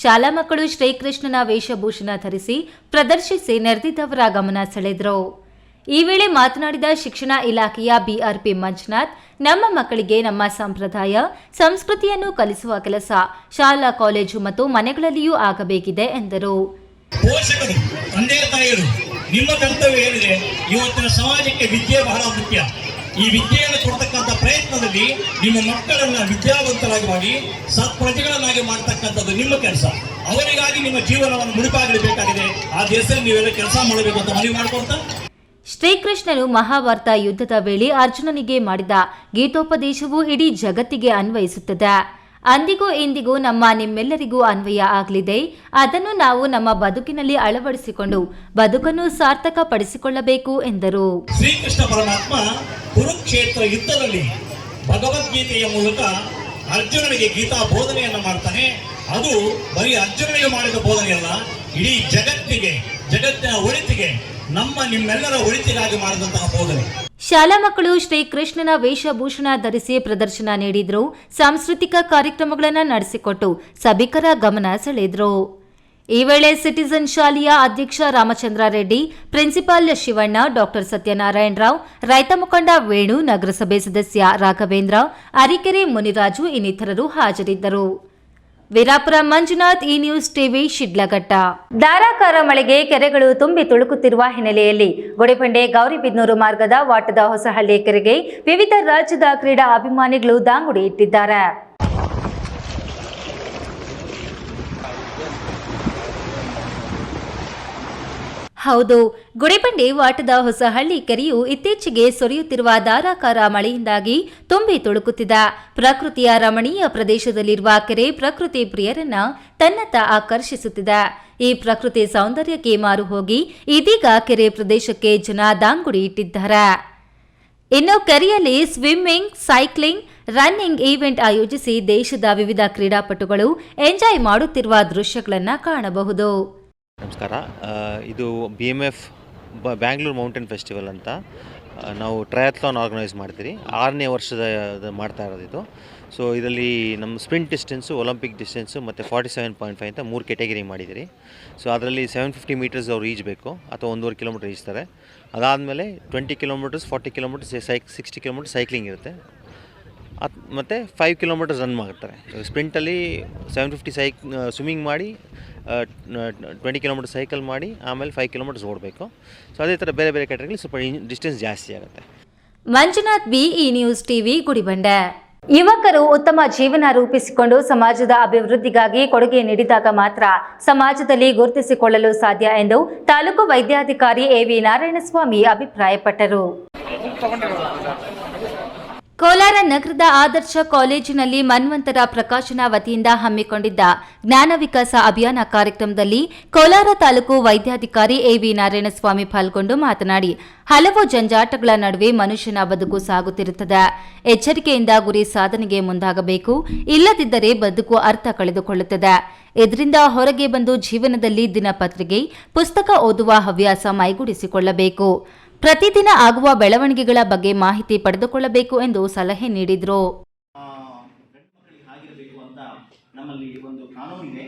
ಶಾಲಾ ಮಕ್ಕಳು ಶ್ರೀಕೃಷ್ಣನ ವೇಷಭೂಷಣ ಧರಿಸಿ ಪ್ರದರ್ಶಿಸಿ ನೆರೆದಿದ್ದವರ ಗಮನ ಸೆಳೆದರು. ಈ ವೇಳೆ ಮಾತನಾಡಿದ ಶಿಕ್ಷಣ ಇಲಾಖೆಯ ಬಿಆರ್ಪಿ ಮಂಜುನಾಥ್, ನಮ್ಮ ಮಕ್ಕಳಿಗೆ ನಮ್ಮ ಸಂಪ್ರದಾಯ, ಸಂಸ್ಕೃತಿಯನ್ನು ಕಲಿಸುವ ಕೆಲಸ ಶಾಲಾ, ಕಾಲೇಜು ಮತ್ತು ಮನೆಗಳಲ್ಲಿಯೂ ಆಗಬೇಕಿದೆ ಎಂದರು. ಪೋಷಕರು, ತಂದೆ ತಾಯಿಗಳು, ನಿಮ್ಮ ಕರ್ತವ್ಯ ಏನಿದೆ? ಇವತ್ತಿನ ಸಮಾಜಕ್ಕೆ ವಿದ್ಯೆ ಬಹಳ ಮುಖ್ಯ. ಈ ವಿದ್ಯೆಯನ್ನು ಕೊಡ್ತಕ್ಕಂಥ ಪ್ರಯತ್ನದಲ್ಲಿ ನಿಮ್ಮ ಮಕ್ಕಳನ್ನ ವಿದ್ಯಾವಂತರಾಗಿ ಮಾಡಿ ಸತ್ಪ್ರಜೆಗಳನ್ನಾಗಿ ಮಾಡ್ತಕ್ಕಂಥದ್ದು ನಿಮ್ಮ ಕೆಲಸ. ಅವರಿಗಾಗಿ ನಿಮ್ಮ ಜೀವನವನ್ನು ಮುಡಿಪಾಗಬೇಕಾಗಿದೆ. ಆ ದೇಶದಲ್ಲಿ ನೀವೆಲ್ಲ ಕೆಲಸ ಮಾಡಬೇಕು ಅಂತ ಮನವಿ ಮಾಡ್ಕೊಳ್ತಾ, ಶ್ರೀಕೃಷ್ಣನು ಮಹಾಭಾರತ ಯುದ್ಧದ ವೇಳೆ ಅರ್ಜುನನಿಗೆ ಮಾಡಿದ ಗೀತೋಪದೇಶವು ಇಡೀ ಜಗತ್ತಿಗೆ ಅನ್ವಯಿಸುತ್ತದೆ. ಅಂದಿಗೂ ಇಂದಿಗೂ ನಿಮ್ಮೆಲ್ಲರಿಗೂ ಅನ್ವಯ ಆಗಲಿದೆ. ಅದನ್ನು ನಾವು ನಮ್ಮ ಬದುಕಿನಲ್ಲಿ ಅಳವಡಿಸಿಕೊಂಡು ಬದುಕನ್ನು ಸಾರ್ಥಕಪಡಿಸಿಕೊಳ್ಳಬೇಕು ಎಂದರು. ಶ್ರೀಕೃಷ್ಣ ಪರಮಾತ್ಮ ಕುರುಕ್ಷೇತ್ರ ಯುದ್ಧದಲ್ಲಿ ಭಗವದ್ಗೀತೆಯ ಮೂಲಕ ಅರ್ಜುನನಿಗೆ ಗೀತಾ ಬೋಧನೆಯನ್ನು ಮಾಡ್ತಾನೆ. ಅದು ಬರೀ ಅರ್ಜುನನಿಗೆ ಮಾಡಿದ ಬೋಧನೆಯಲ್ಲ, ಇಡೀ ಜಗತ್ತಿಗೆ, ಜಗತ್ತಿನ ಒಳಿತಿಗೆ, ನಿಮ್ಮೆಲ್ಲರ ಒಳಿತಿಗಾಗಿ ಮಾಡಿದಂತಹ ಬೋಧನೆ. ಶಾಲಾ ಮಕ್ಕಳು ಶ್ರೀಕೃಷ್ಣನ ವೇಷಭೂಷಣ ಧರಿಸಿ ಪ್ರದರ್ಶನ ನೀಡಿದ್ರು. ಸಾಂಸ್ಕೃತಿಕ ಕಾರ್ಯಕ್ರಮಗಳನ್ನು ನಡೆಸಿಕೊಟ್ಟು ಸಭಿಕರ ಗಮನ ಸೆಳೆದ್ರು. ಈ ವೇಳೆ ಸಿಟಿಜನ್ ಶಾಲೆಯ ಅಧ್ಯಕ್ಷ ರಾಮಚಂದ್ರ ರೆಡ್ಡಿ, ಪ್ರಿನ್ಸಿಪಾಲ್ ಶಿವಣ್ಣ, ಡಾಕ್ಟರ್ ಸತ್ಯನಾರಾಯಣ ರಾವ್, ರೈತ ಮುಖಂಡ ವೇಣು, ನಗರಸಭೆ ಸದಸ್ಯ ರಾಘವೇಂದ್ರ, ಅರಿಕೆರೆ ಮುನಿರಾಜು ಇನ್ನಿತರರು ಹಾಜರಿದ್ದರು. ವೀರಾಪುರ ಮಂಜುನಾಥ್, ಈ ನ್ಯೂಸ್ ಟಿವಿ, ಶಿಡ್ಲಘಟ್ಟ. ಧಾರಾಕಾರ ಮಳೆಗೆ ಕೆರೆಗಳು ತುಂಬಿ ತುಳುಕುತ್ತಿರುವ ಹಿನ್ನೆಲೆಯಲ್ಲಿ ಗುಡಿಬಂಡೆ ಗೌರಿಬಿದನೂರು ಮಾರ್ಗದ ವಾಟದ ಹೊಸಹಳ್ಳಿ ಕೆರೆಗೆ ವಿವಿಧ ರಾಜ್ಯದ ಕ್ರೀಡಾ ಅಭಿಮಾನಿಗಳು ದಾಂಗುಡಿ ಇಟ್ಟಿದ್ದಾರೆ. ಹೌದು, ಗುಡಿಬಂಡೆ ವಾಟದ ಹೊಸಹಳ್ಳಿ ಕೆರೆಯು ಇತ್ತೀಚೆಗೆ ಸುರಿಯುತ್ತಿರುವ ಧಾರಾಕಾರ ಮಳೆಯಿಂದಾಗಿ ತುಂಬಿ ತುಳುಕುತ್ತಿದೆ. ಪ್ರಕೃತಿಯ ರಮಣೀಯ ಪ್ರದೇಶದಲ್ಲಿರುವ ಕೆರೆ ಪ್ರಕೃತಿ ಪ್ರಿಯರನ್ನ ತನ್ನತ್ತ ಆಕರ್ಷಿಸುತ್ತಿದೆ. ಈ ಪ್ರಕೃತಿ ಸೌಂದರ್ಯಕ್ಕೆ ಮಾರು ಹೋಗಿ ಇದೀಗ ಕೆರೆ ಪ್ರದೇಶಕ್ಕೆ ಜನ ದಾಂಗುಡಿ ಇಟ್ಟಿದ್ದಾರೆ. ಇನ್ನು ಕೆರೆಯಲ್ಲಿ ಸ್ವಿಮ್ಮಿಂಗ್, ಸೈಕ್ಲಿಂಗ್, ರನ್ನಿಂಗ್ ಈವೆಂಟ್ ಆಯೋಜಿಸಿ ದೇಶದ ವಿವಿಧ ಕ್ರೀಡಾಪಟುಗಳು ಎಂಜಾಯ್ ಮಾಡುತ್ತಿರುವ ದೃಶ್ಯಗಳನ್ನು ಕಾಣಬಹುದು. ನಮಸ್ಕಾರ. ಇದು BMF ಬ್ಯಾಂಗ್ಳೂರು ಮೌಂಟೇನ್ ಫೆಸ್ಟಿವಲ್ ಅಂತ ನಾವು ಟ್ರಯಾಥ್ಲಾನ್ ಆರ್ಗನೈಸ್ ಮಾಡ್ತೀರಿ. 6ನೇ ವರ್ಷದ ಮಾಡ್ತಾ ಇರೋದು ಇದು. ಸೊ ಇದರಲ್ಲಿ ನಮ್ಮ ಸ್ಪ್ರಿಂಟ್ ಡಿಸ್ಟೆನ್ಸು, ಒಲಿಂಪಿಕ್ ಡಿಸ್ಟೆನ್ಸು ಮತ್ತು 47.5 ಅಂತ 3 ಕೆಟಗರಿ ಮಾಡಿದ್ದೀರಿ. ಸೊ ಅದರಲ್ಲಿ 750 ಮೀಟರ್ಸ್ ಅವ್ರು ಈಜಬೇಕು ಅಥವಾ 1.5 ಕಿಲೋಮೀಟರ್ ಈಜ್ತಾರೆ. ಅದಾದಮೇಲೆ 20 ಕಿಲೋಮೀಟರ್ಸ್, 40 ಕಿಲೋಮೀಟರ್ಸ್, 60 ಕಿಲೋಮೀಟರ್ ಸೈಕ್ಲಿಂಗ್ ಇರುತ್ತೆ. ಮತ್ತು 5 ಕಿಲೋಮೀಟರ್ಸ್ ರನ್ ಮಾಡ್ತಾರೆ. ಸ್ಪ್ರಿಂಟಲ್ಲಿ 750 ಸ್ವಿಮ್ಮಿಂಗ್ ಮಾಡಿ, 20 ಕಿಲೋಮೀಟರ್ ಸೈಕಲ್ ಮಾಡಿ, ಆಮೇಲೆ 5 ಕಿಲೋಮೀಟರ್ಸ್ ಓಡಬೇಕು. ಸೊ ಅದೇ ಥರ ಬೇರೆ ಬೇರೆ ಕ್ಯಾಟಗರಿ ಸ್ವಲ್ಪ ಡಿಸ್ಟೆನ್ಸ್ ಜಾಸ್ತಿ ಆಗುತ್ತೆ. Manjunath, BE news TV, Gudibande. ಯುವಕರು ಉತ್ತಮ ಜೀವನ ರೂಪಿಸಿಕೊಂಡು ಸಮಾಜದ ಅಭಿವೃದ್ಧಿಗಾಗಿ ಕೊಡುಗೆ ನೀಡಿದಾಗ ಮಾತ್ರ ಸಮಾಜದಲ್ಲಿ ಗುರುತಿಸಿಕೊಳ್ಳಲು ಸಾಧ್ಯ ಎಂದು ತಾಲೂಕು ವೈದ್ಯಾಧಿಕಾರಿ AV ನಾರಾಯಣಸ್ವಾಮಿ ಅಭಿಪ್ರಾಯಪಟ್ಟರು. ಕೋಲಾರ ನಗರದ ಆದರ್ಶ ಕಾಲೇಜಿನಲ್ಲಿ ಮನ್ವಂತರ ಪ್ರಕಾಶನ ವತಿಯಿಂದ ಹಮ್ಮಿಕೊಂಡಿದ್ದ ಜ್ಞಾನ ವಿಕಾಸ ಅಭಿಯಾನ ಕಾರ್ಯಕ್ರಮದಲ್ಲಿ ಕೋಲಾರ ತಾಲೂಕು ವೈದ್ಯಾಧಿಕಾರಿ AV ನಾರಾಯಣಸ್ವಾಮಿ ಪಾಲ್ಗೊಂಡು ಮಾತನಾಡಿ, ಹಲವು ಜಂಜಾಟಗಳ ನಡುವೆ ಮನುಷ್ಯನ ಬದುಕು ಸಾಗುತ್ತಿರುತ್ತದೆ. ಎಚ್ಚರಿಕೆಯಿಂದ ಗುರಿ ಸಾಧನೆಗೆ ಮುಂದಾಗಬೇಕು. ಇಲ್ಲದಿದ್ದರೆ ಬದುಕು ಅರ್ಥ ಕಳೆದುಕೊಳ್ಳುತ್ತದೆ. ಇದರಿಂದ ಹೊರಗೆ ಬಂದು ಜೀವನದಲ್ಲಿ ದಿನಪತ್ರಿಕೆ, ಪುಸ್ತಕ ಓದುವ ಹವ್ಯಾಸ ಮೈಗೂಡಿಸಿಕೊಳ್ಳಬೇಕು. ಪ್ರತಿದಿನ ಆಗುವ ಬೆಳವಣಿಗೆಗಳ ಬಗ್ಗೆ ಮಾಹಿತಿ ಪಡೆದುಕೊಳ್ಳಬೇಕು ಎಂದು ಸಲಹೆ ನೀಡಿದರು. ನಮ್ಮಲ್ಲಿ ಒಂದು ಕಾನೂನು ಇದೆ.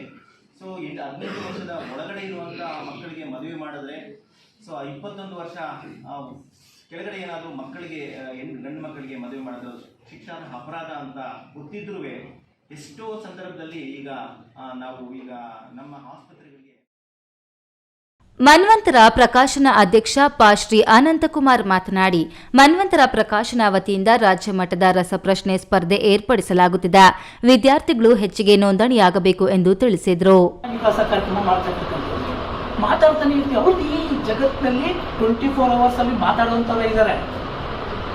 ಸೊ 18 ವರ್ಷದ ಒಳಗಡೆ ಇರುವಂಥ ಮಕ್ಕಳಿಗೆ ಮದುವೆ ಮಾಡಿದ್ರೆ, ಸೊ 21 ವರ್ಷ ಕೆಳಗಡೆ ಏನಾದರೂ ಮಕ್ಕಳಿಗೆ, ಗಂಡು ಮಕ್ಕಳಿಗೆ ಮದುವೆ ಮಾಡೋದು ಶಿಕ್ಷಾರ್ಹ ಅಪರಾಧ ಅಂತ ಗೊತ್ತಿದ್ರೂ ಎಷ್ಟೋ ಸಂದರ್ಭದಲ್ಲಿ ಈಗ ನಾವು ಈಗ ನಮ್ಮ ಆಸ್ಪತ್ರೆಗಳಿಗೆ ಮನ್ವಂತರ ಪ್ರಕಾಶನ ಅಧ್ಯಕ್ಷ ಶ್ರೀ ಅನಂತಕುಮಾರ್ ಮಾತನಾಡಿ, ಮನ್ವಂತರ ಪ್ರಕಾಶನ ವತಿಯಿಂದ ರಾಜ್ಯ ಮಟ್ಟದ ರಸಪ್ರಶ್ನೆ ಸ್ಪರ್ಧೆ ಏರ್ಪಡಿಸಲಾಗುತ್ತಿದೆ. ವಿದ್ಯಾರ್ಥಿಗಳು ಹೆಚ್ಚಿಗೆ ನೋಂದಣಿಯಾಗಬೇಕು ಎಂದು ತಿಳಿಸಿದರು. ಮಾತಾಡ್ತಾನೆ ಇರ್ತೀವಿ. ಅವ್ರು ಈ ಜಗತ್ತಿನಲ್ಲಿ 24 hours ಅಲ್ಲಿ ಮಾತಾಡುವಂತವೇ ಇದ್ದಾರೆ.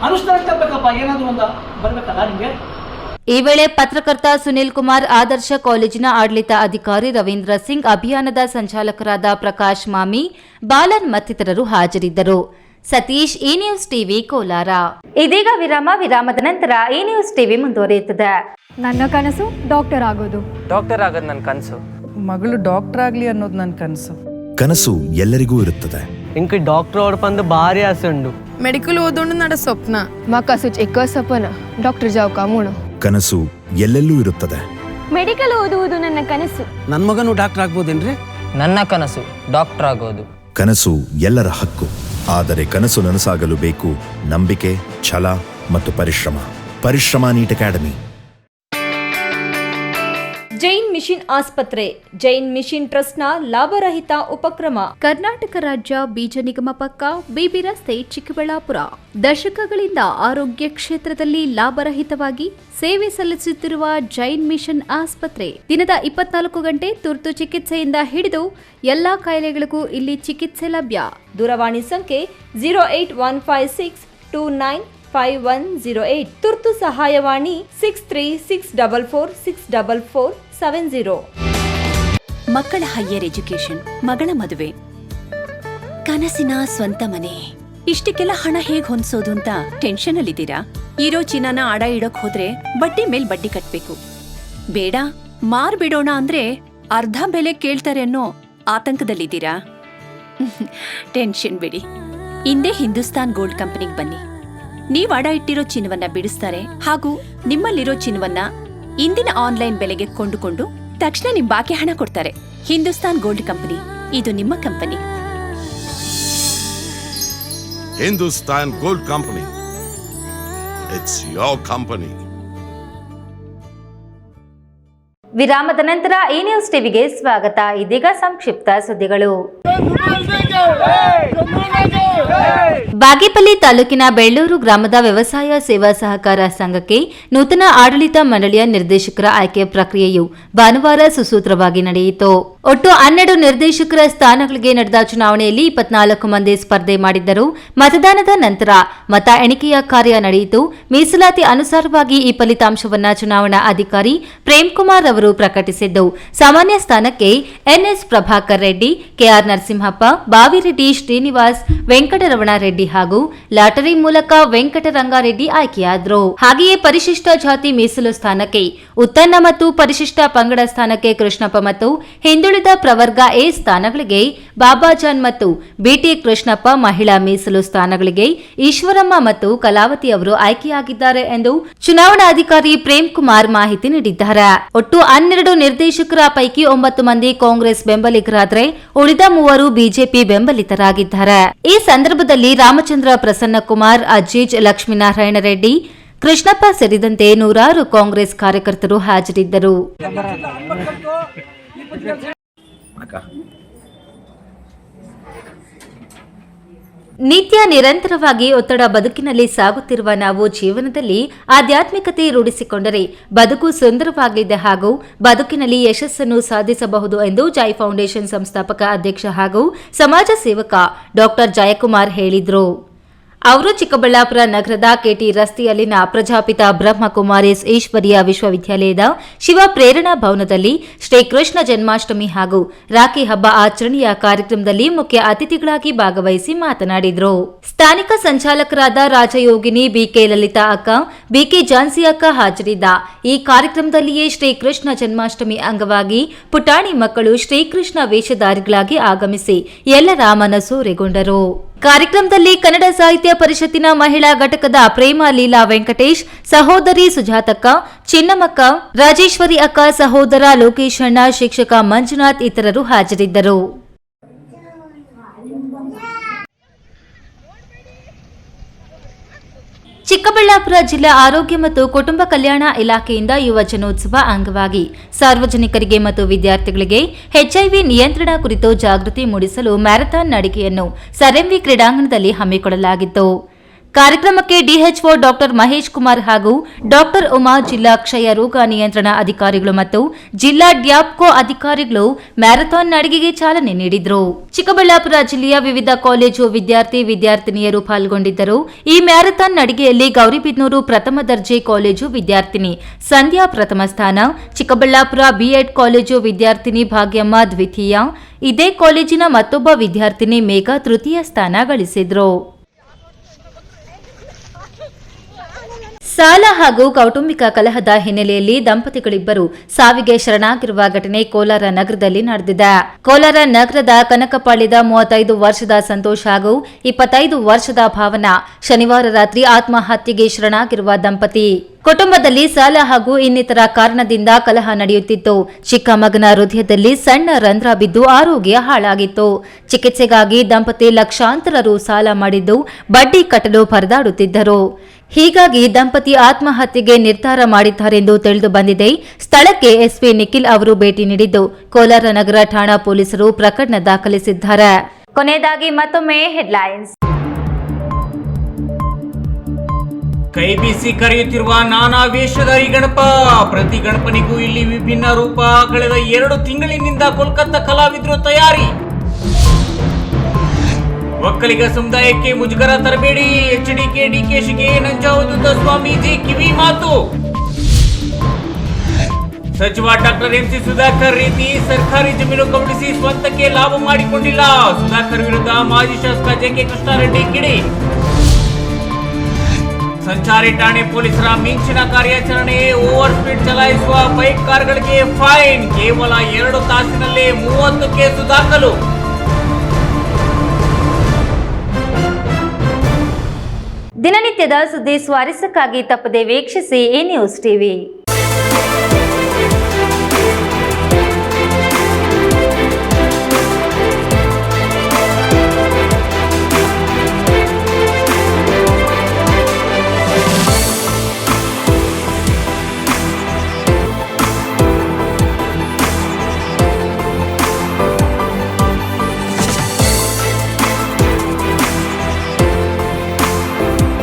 ಅನುಷ್ಠಾನ ತರಬೇಕಪ್ಪ, ಏನಾದ್ರು ಒಂದು ಬರ್ಬೇಕಲ್ಲ ನಿಮ್ಗೆ. ಈ ವೇಳೆ ಪತ್ರಕರ್ತ ಸುನಿಲ್ ಕುಮಾರ್, ಆದರ್ಶ ಕಾಲೇಜಿನ ಆಡಳಿತ ಅಧಿಕಾರಿ ರವೀಂದ್ರ ಸಿಂಗ್, ಅಭಿಯಾನದ ಸಂಚಾಲಕರಾದ ಪ್ರಕಾಶ್ ಮಾಮಿ, ಬಾಲನ್ ಮತ್ತಿತರರು ಹಾಜರಿದ್ದರು. ಸತೀಶ್, ಈ ನ್ಯೂಸ್ ಟಿವಿ, ಕೋಲಾರ. ಇದೀಗ ವಿರಾಮದ ನಂತರ ಈ ನ್ಯೂಸ್ ಟಿವಿ ಮುಂದುವರಿಯುತ್ತದೆ. ನನ್ನ ಕನಸು ಡಾಕ್ಟರ್ ಆಗೋದು. ಡಾಕ್ಟರ್ ಆಗೋದು ನನ್ನ ಕನಸು. ಮಗಳು ಡಾಕ್ಟರ್ ಆಗ್ಲಿ ಅನ್ನೋದು ನನ್ನ ಕನಸು. ಕನಸು ಎಲ್ಲರಿಗೂ ಇರುತ್ತದೆ. ಇಂಕ ಡಾಕ್ಟರ್ ಓಡ್ಪಂದು ಭಾರಿ ಆಸೆ ಉಂಡು. ಮೆಡಿಕಲ್ ಓದೋಣ ನಡ ಸ್ವಪ್ನ. ಮಾಕಾಸು ಚಿಕ್ಕ ಸಪನ ಡಾಕ್ಟರ್ ಜಾವ್ ಕಾಮೂಣ. ಕನಸು ಎಲ್ಲೆಲ್ಲೂ ಇರುತ್ತದೆ. ಮೆಡಿಕಲ್ ಓದುವುದು ನನ್ನ ಕನಸು. ನನ್ನ ಮಗನು ಡಾಕ್ಟರ್ ಆಗ್ಬೋದೇನ್ರಿ? ನನ್ನ ಕನಸು ಡಾಕ್ಟರ್ ಆಗೋದು. ಕನಸು ಎಲ್ಲರ ಹಕ್ಕು. ಆದರೆ ಕನಸು ನನಸಾಗಲು ಬೇಕು ನಂಬಿಕೆ, ಛಲ ಮತ್ತು ಪರಿಶ್ರಮ. Neat academy. ಜೈನ್ ಮಿಷನ್ ಆಸ್ಪತ್ರೆ, ಜೈನ್ ಮಿಷನ್ ಟ್ರಸ್ಟ್ನ ಲಾಭರಹಿತ ಉಪಕ್ರಮ. ಕರ್ನಾಟಕ ರಾಜ್ಯ ಬೀಜ ನಿಗಮ ಪಕ್ಕ, ಬಿಬಿ ರಸ್ತೆ, ಚಿಕ್ಕಬಳ್ಳಾಪುರ. ದಶಕಗಳಿಂದ ಆರೋಗ್ಯ ಕ್ಷೇತ್ರದಲ್ಲಿ ಲಾಭರಹಿತವಾಗಿ ಸೇವೆ ಸಲ್ಲಿಸುತ್ತಿರುವ ಜೈನ್ ಮಿಷನ್ ಆಸ್ಪತ್ರೆ ದಿನದ 24 ಗಂಟೆ ತುರ್ತು ಚಿಕಿತ್ಸೆಯಿಂದ ಹಿಡಿದು ಎಲ್ಲಾ ಕಾಯಿಲೆಗಳಿಗೂ ಇಲ್ಲಿ ಚಿಕಿತ್ಸೆ ಲಭ್ಯ. ದೂರವಾಣಿ ಸಂಖ್ಯೆ 08156295108. ತುರ್ತು ಸಹಾಯವಾಣಿ 6364464470. ಮಕ್ಕಳ ಹೈಯರ್ ಎಜುಕೇಶನ್, ಮಗಳ ಮದುವೆ, ಕನಸಿನ ಸ್ವಂತ ಮನೆ, ಇಷ್ಟಕ್ಕೆಲ್ಲ ಹಣ ಹೇಗ್ ಹೊಂದಿಸೋದು ಅಂತ ಟೆನ್ಷನ್ ಅಲ್ಲಿದ್ದೀರಾ? ಇರೋ ಚಿನ್ನನ ಅಡ ಇಡೋಕ್ ಹೋದ್ರೆ ಬಡ್ಡಿ ಮೇಲ್ ಬಡ್ಡಿ ಕಟ್ಬೇಕು. ಬೇಡ, ಮಾರ್ಬಿಡೋಣ ಅಂದ್ರೆ ಅರ್ಧ ಬೆಲೆ ಕೇಳ್ತಾರೆ ಅನ್ನೋ ಆತಂಕದಲ್ಲಿದ್ದೀರಾ? ಟೆನ್ಷನ್ ಬಿಡಿ, ಇಂದೇ ಹಿಂದೂಸ್ತಾನ್ ಗೋಲ್ಡ್ ಕಂಪನಿಗೆ ಬನ್ನಿ. ನೀವ್ ಅಡ ಇಟ್ಟಿರೋ ಚಿನ್ನವನ್ನ ಬಿಡಿಸ್ತಾರೆ ಹಾಗೂ ನಿಮ್ಮಲ್ಲಿರೋ ಚಿನ್ನವನ್ನ ಇಂದಿನ ಆನ್ಲೈನ್ ಬೆಲೆಗೆ ಕೊಂಡುಕೊಂಡು ತಕ್ಷಣ ನಿಮ್ ಬಾಕಿ ಹಣ ಕೊಡ್ತಾರೆ. ಹಿಂದೂಸ್ತಾನ್ ಗೋಲ್ಡ್ ಕಂಪನಿ, ಇದು ನಿಮ್ಮ company. Hindustan gold company, it's your company. ವಿರಾಮದ ನಂತರ ಈ ನ್ಯೂಸ್ ಟಿವಿಗೆ ಸ್ವಾಗತ. ಇದೀಗ ಸಂಕ್ಷಿಪ್ತ ಸುದ್ದಿಗಳು. ಬಾಗೇಪಲ್ಲಿ ತಾಲೂಕಿನ ಬೆಳ್ಳೂರು ಗ್ರಾಮದ ವ್ಯವಸಾಯ ಸೇವಾ ಸಹಕಾರ ಸಂಘಕ್ಕೆ ನೂತನ ಆಡಳಿತ ಮಂಡಳಿಯ ನಿರ್ದೇಶಕರ ಆಯ್ಕೆ ಪ್ರಕ್ರಿಯೆಯು ಭಾನುವಾರ ಸುಸೂತ್ರವಾಗಿ ನಡೆಯಿತು. ಒಟ್ಟು 12 ನಿರ್ದೇಶಕರ ಸ್ಥಾನಗಳಿಗೆ ನಡೆದ ಚುನಾವಣೆಯಲ್ಲಿ 24 ಮಂದಿ ಸ್ಪರ್ಧೆ ಮಾಡಿದ್ದರು. ಮತದಾನದ ನಂತರ ಮತ ಎಣಿಕೆಯ ಕಾರ್ಯ ನಡೆಯಿತು. ಮೀಸಲಾತಿ ಅನುಸಾರವಾಗಿ ಈ ಫಲಿತಾಂಶವನ್ನು ಚುನಾವಣಾ ಅಧಿಕಾರಿ ಪ್ರೇಮ್ಕುಮಾರ್ ಅವರು ಪ್ರಕಟಿಸಿದ್ದು, ಸಾಮಾನ್ಯ ಸ್ಥಾನಕ್ಕೆ ಎನ್ಎಸ್ ಪ್ರಭಾಕರ್ ರೆಡ್ಡಿ, ಕೆಆರ್ ನರಸಿಂಹಪ್ಪ, ಬಾವಿರೆಡ್ಡಿ ಶ್ರೀನಿವಾಸ್, ವೆಂಕಟರಮಣ ರೆಡ್ಡಿ ಹಾಗೂ ಲಾಟರಿ ಮೂಲಕ ವೆಂಕಟರಂಗಾರೆಡ್ಡಿ ಆಯ್ಕೆಯಾದರು. ಹಾಗೆಯೇ ಪರಿಶಿಷ್ಟ ಜಾತಿ ಮೀಸಲು ಸ್ಥಾನಕ್ಕೆ ಉತ್ತನ್ನ ಮತ್ತು ಪರಿಶಿಷ್ಟ ಪಂಗಡ ಸ್ಥಾನಕ್ಕೆ ಕೃಷ್ಣಪ್ಪ ಮತ್ತು ಹಿಂದುಳಿದ ಪ್ರವರ್ಗ ಎ ಸ್ಥಾನಗಳಿಗೆ ಬಾಬಾಜಾನ್ ಮತ್ತು ಬಿಟಿ ಕೃಷ್ಣಪ್ಪ, ಮಹಿಳಾ ಮೀಸಲು ಸ್ಥಾನಗಳಿಗೆ ಈಶ್ವರಮ್ಮ ಮತ್ತು ಕಲಾವತಿ ಅವರು ಆಯ್ಕೆಯಾಗಿದ್ದಾರೆ ಎಂದು ಚುನಾವಣಾಧಿಕಾರಿ ಪ್ರೇಮ್ಕುಮಾರ್ ಮಾಹಿತಿ ನೀಡಿದ್ದಾರೆ. ಒಟ್ಟು 12 ನಿರ್ದೇಶಕರ ಪೈಕಿ 9 ಮಂದಿ ಕಾಂಗ್ರೆಸ್ ಬೆಂಬಲಿಗರಾದರೆ ಉಳಿದ 3 ಬಿಜೆಪಿ ಬೆಂಬಲಿತರಾಗಿದ್ದಾರೆ. ಈ ಸಂದರ್ಭದಲ್ಲಿ ರಾಮಚಂದ್ರ ಪ್ರಸನ್ನಕುಮಾರ್, ಅಜೀಜ್, ಲಕ್ಷ್ಮೀನಾರಾಯಣ ರೆಡ್ಡಿ, ಕೃಷ್ಣಪ್ಪ ಸೇರಿದಂತೆ ನೂರಾರು ಕಾಂಗ್ರೆಸ್ ಕಾರ್ಯಕರ್ತರು ಹಾಜರಿದ್ದರು. ನಿತ್ಯ ನಿರಂತರವಾಗಿ ಒತ್ತಡ ಬದುಕಿನಲ್ಲಿ ಸಾಗುತ್ತಿರುವ ನಾವು ಜೀವನದಲ್ಲಿ ಆಧ್ಯಾತ್ಮಿಕತೆ ರೂಢಿಸಿಕೊಂಡರೆ ಬದುಕು ಸುಂದರವಾಗಲಿದೆ ಹಾಗೂ ಬದುಕಿನಲ್ಲಿ ಯಶಸ್ಸನ್ನು ಸಾಧಿಸಬಹುದು ಎಂದು ಜೈ ಫೌಂಡೇಶನ್ ಸಂಸ್ಥಾಪಕ ಅಧ್ಯಕ್ಷ ಹಾಗೂ ಸಮಾಜ ಸೇವಕ ಡಾಕ್ಟರ್ ಜಯಕುಮಾರ್ ಹೇಳಿದರು. ಅವರು ಚಿಕ್ಕಬಳ್ಳಾಪುರ ನಗರದ ಕೆಟಿ ರಸ್ತೆಯಲ್ಲಿನ ಪ್ರಜಾಪಿತ ಬ್ರಹ್ಮಕುಮಾರೀಸ್ ಈಶ್ವರೀಯ ವಿಶ್ವವಿದ್ಯಾಲಯದ ಶಿವ ಪ್ರೇರಣಾ ಭವನದಲ್ಲಿ ಶ್ರೀಕೃಷ್ಣ ಜನ್ಮಾಷ್ಟಮಿ ಹಾಗೂ ರಾಖಿ ಹಬ್ಬ ಆಚರಣೆಯ ಕಾರ್ಯಕ್ರಮದಲ್ಲಿ ಮುಖ್ಯ ಅತಿಥಿಗಳಾಗಿ ಭಾಗವಹಿಸಿ ಮಾತನಾಡಿದರು. ಸ್ಥಾನಿಕ ಸಂಚಾಲಕರಾದ ರಾಜಯೋಗಿನಿ ಬಿಕೆ ಲಲಿತಾ ಅಕ್ಕ, ಬಿಕೆ ಜಾನ್ಸಿ ಅಕ್ಕ ಹಾಜರಿದ್ದ ಈ ಕಾರ್ಯಕ್ರಮದಲ್ಲಿಯೇ ಶ್ರೀಕೃಷ್ಣ ಜನ್ಮಾಷ್ಟಮಿ ಅಂಗವಾಗಿ ಪುಟಾಣಿ ಮಕ್ಕಳು ಶ್ರೀಕೃಷ್ಣ ವೇಷಧಾರಿಗಳಾಗಿ ಆಗಮಿಸಿ ಎಲ್ಲರ ಮನಸೂರೆಗೊಂಡರು. ಕಾರ್ಯಕ್ರಮದಲ್ಲಿ ಕನ್ನಡ ಸಾಹಿತ್ಯ ಪರಿಷತ್ತಿನ ಮಹಿಳಾ ಘಟಕದ ಪ್ರೇಮ ಲೀಲಾ ವೆಂಕಟೇಶ್, ಸಹೋದರಿ ಸುಜಾತಕ್ಕ, ಚಿನ್ನಮಕ್ಕ, ರಾಜೇಶ್ವರಿ ಅಕ್ಕ, ಸಹೋದರ ಲೋಕೇಶಣ್ಣ, ಶಿಕ್ಷಕ ಮಂಜುನಾಥ್ ಇತರರು ಹಾಜರಿದ್ದರು. ಚಿಕ್ಕಬಳ್ಳಾಪುರ ಜಿಲ್ಲಾ ಆರೋಗ್ಯ ಮತ್ತು ಕುಟುಂಬ ಕಲ್ಯಾಣ ಇಲಾಖೆಯಿಂದ ಯುವ ಜನೋತ್ಸವ ಅಂಗವಾಗಿ ಸಾರ್ವಜನಿಕರಿಗೆ ಮತ್ತು ವಿದ್ಯಾರ್ಥಿಗಳಿಗೆ ಎಚ್ಐವಿ ನಿಯಂತ್ರಣ ಕುರಿತು ಜಾಗೃತಿ ಮೂಡಿಸಲು ಮ್ಯಾರಥಾನ್ ನಡಿಗೆಯನ್ನು ಸರ್ಎಂವಿ ಕ್ರೀಡಾಂಗಣದಲ್ಲಿ ಹಮ್ಮಿಕೊಳ್ಳಲಾಗಿತ್ತು. ಕಾರ್ಯಕ್ರಮಕ್ಕೆ ಡಿಎಚ್ಒ ಡಾಕ್ಟರ್ ಮಹೇಶ್ ಕುಮಾರ್ ಹಾಗೂ ಡಾಕ್ಟರ್ ಉಮಾ ಜಿಲ್ಲಾ ಕ್ಷಯ ರೋಗ ನಿಯಂತ್ರಣ ಅಧಿಕಾರಿಗಳು ಮತ್ತು ಜಿಲ್ಲಾ ಡ್ಯಾಪ್ಕೋ ಅಧಿಕಾರಿಗಳು ಮ್ಯಾರಥಾನ್ ನಡಿಗೆಗೆ ಚಾಲನೆ ನೀಡಿದರು. ಚಿಕ್ಕಬಳ್ಳಾಪುರ ಜಿಲ್ಲೆಯ ವಿವಿಧ ಕಾಲೇಜು ವಿದ್ಯಾರ್ಥಿನಿಯರು ಪಾಲ್ಗೊಂಡಿದ್ದರು. ಈ ಮ್ಯಾರಥಾನ್ ನಡಿಗೆಯಲ್ಲಿ ಗೌರಿಬಿದನೂರು ಪ್ರಥಮ ದರ್ಜೆ ಕಾಲೇಜು ವಿದ್ಯಾರ್ಥಿನಿ ಸಂಧ್ಯಾ ಪ್ರಥಮ ಸ್ಥಾನ, ಚಿಕ್ಕಬಳ್ಳಾಪುರ ಬಿಎಡ್ ಕಾಲೇಜು ವಿದ್ಯಾರ್ಥಿನಿ ಭಾಗ್ಯಮ್ಮ ದ್ವಿತೀಯ, ಇದೇ ಕಾಲೇಜಿನ ಮತ್ತೊಬ್ಬ ವಿದ್ಯಾರ್ಥಿನಿ ಮೇಘಾ ತೃತೀಯ ಸ್ಥಾನ ಗಳಿಸಿದ್ರು. ಸಾಲ ಹಾಗೂ ಕೌಟುಂಬಿಕ ಕಲಹದ ಹಿನ್ನೆಲೆಯಲ್ಲಿ ದಂಪತಿಗಳಿಬ್ಬರು ಸಾವಿಗೆ ಶರಣಾಗಿರುವ ಘಟನೆ ಕೋಲಾರ ನಗರದಲ್ಲಿ ನಡೆದಿದೆ. ಕೋಲಾರ ನಗರದ ಕನಕಪಾಳ್ಯದ 35 ವರ್ಷದ ಸಂತೋಷ್ ಹಾಗೂ 25 ವರ್ಷದ ಭಾವನಾ ಶನಿವಾರ ರಾತ್ರಿ ಆತ್ಮಹತ್ಯೆಗೆ ಶರಣಾಗಿರುವ ದಂಪತಿ. ಕುಟುಂಬದಲ್ಲಿ ಸಾಲ ಹಾಗೂ ಇನ್ನಿತರ ಕಾರಣದಿಂದ ಕಲಹ ನಡೆಯುತ್ತಿತ್ತು. ಚಿಕ್ಕ ಮಗನ ಹೃದಯದಲ್ಲಿ ಸಣ್ಣ ರಂಧ್ರ ಬಿದ್ದು ಆರೋಗ್ಯ ಹಾಳಾಗಿತ್ತು. ಚಿಕಿತ್ಸೆಗಾಗಿ ದಂಪತಿ ಲಕ್ಷಾಂತರ ರು ಸಾಲ ಮಾಡಿದ್ದು ಬಡ್ಡಿ ಕಟ್ಟಲು ಪರದಾಡುತ್ತಿದ್ದರು. ಹೀಗಾಗಿ ದಂಪತಿ ಆತ್ಮಹತ್ಯೆಗೆ ನಿರ್ಧಾರ ಮಾಡಿದ್ದಾರೆಂದು ತಿಳಿದು ಬಂದಿದೆ. ಸ್ಥಳಕ್ಕೆ ಎಸ್ಪಿ ನಿಖಿಲ್ ಅವರು ಭೇಟಿ ನೀಡಿದ್ದು ಕೋಲಾರ ನಗರ ಠಾಣಾ ಪೊಲೀಸರು ಪ್ರಕರಣ ದಾಖಲಿಸಿದ್ದಾರೆ. ಕೊನೆಯದಾಗಿ ಮತ್ತೊಮ್ಮೆ ಹೆಡ್ಲೈನ್ಸ್. ಕೈ ಬೀಸಿ ಕರೆಯುತ್ತಿರುವ ನಾನಾ ವೇಷಧಾರಿ ಗಣಪ. ಪ್ರತಿ ಗಣಪನಿಗೂ ಇಲ್ಲಿ ವಿಭಿನ್ನ ರೂಪ. ಕಳೆದ 2 ತಿಂಗಳಿನಿಂದ ಕೋಲ್ಕತ್ತಾ ಕಲಾವಿದರು ತಯಾರಿ. ಒಕ್ಕಲಿಗ ಸಮುದಾಯಕ್ಕೆ ಮುಜುಗರ ತರಬೇಡಿ. ಎಚ್ಡಿಕೆ ಡಿಕೆಶಿಗೆ ನಂಜಾವಧೂತ ಸ್ವಾಮೀಜಿ ಕಿವಿ ಮಾತು. ಸಚಿವ ಡಾಕ್ಟರ್ ಎಂಸಿ ಸುಧಾಕರ್ ರೀತಿ ಸರ್ಕಾರಿ ಜಮೀನು ಕಬಳಿಸಿ ಸ್ವಂತಕ್ಕೆ ಲಾಭ ಮಾಡಿಕೊಂಡಿಲ್ಲ. ಸುಧಾಕರ್ ವಿರುದ್ಧ ಮಾಜಿ ಶಾಸಕ ಜೆಕೆ ಕೃಷ್ಣಾರೆಡ್ಡಿ ಕಿಡಿ. ಸಂಚಾರಿ ಠಾಣೆ ಪೊಲೀಸರ ಮಿಂಚಿನ ಕಾರ್ಯಾಚರಣೆ. ಓವರ್ ಸ್ಪೀಡ್ ಚಲಾಯಿಸುವ ಬೈಕ್ ಕಾರ್ಗಳಿಗೆ ಫೈನ್. ಕೇವಲ 2 ತಾಸಿನಲ್ಲೇ 30 ಕೇಸು ದಾಖಲು. ದಿನನಿತ್ಯದ ಸುದ್ದಿ ಸ್ವಾರಸ್ಯಕ್ಕಾಗಿ ತಪ್ಪದೆ ವೀಕ್ಷಿಸಿ ಈ ನ್ಯೂಸ್ ಟಿವಿ.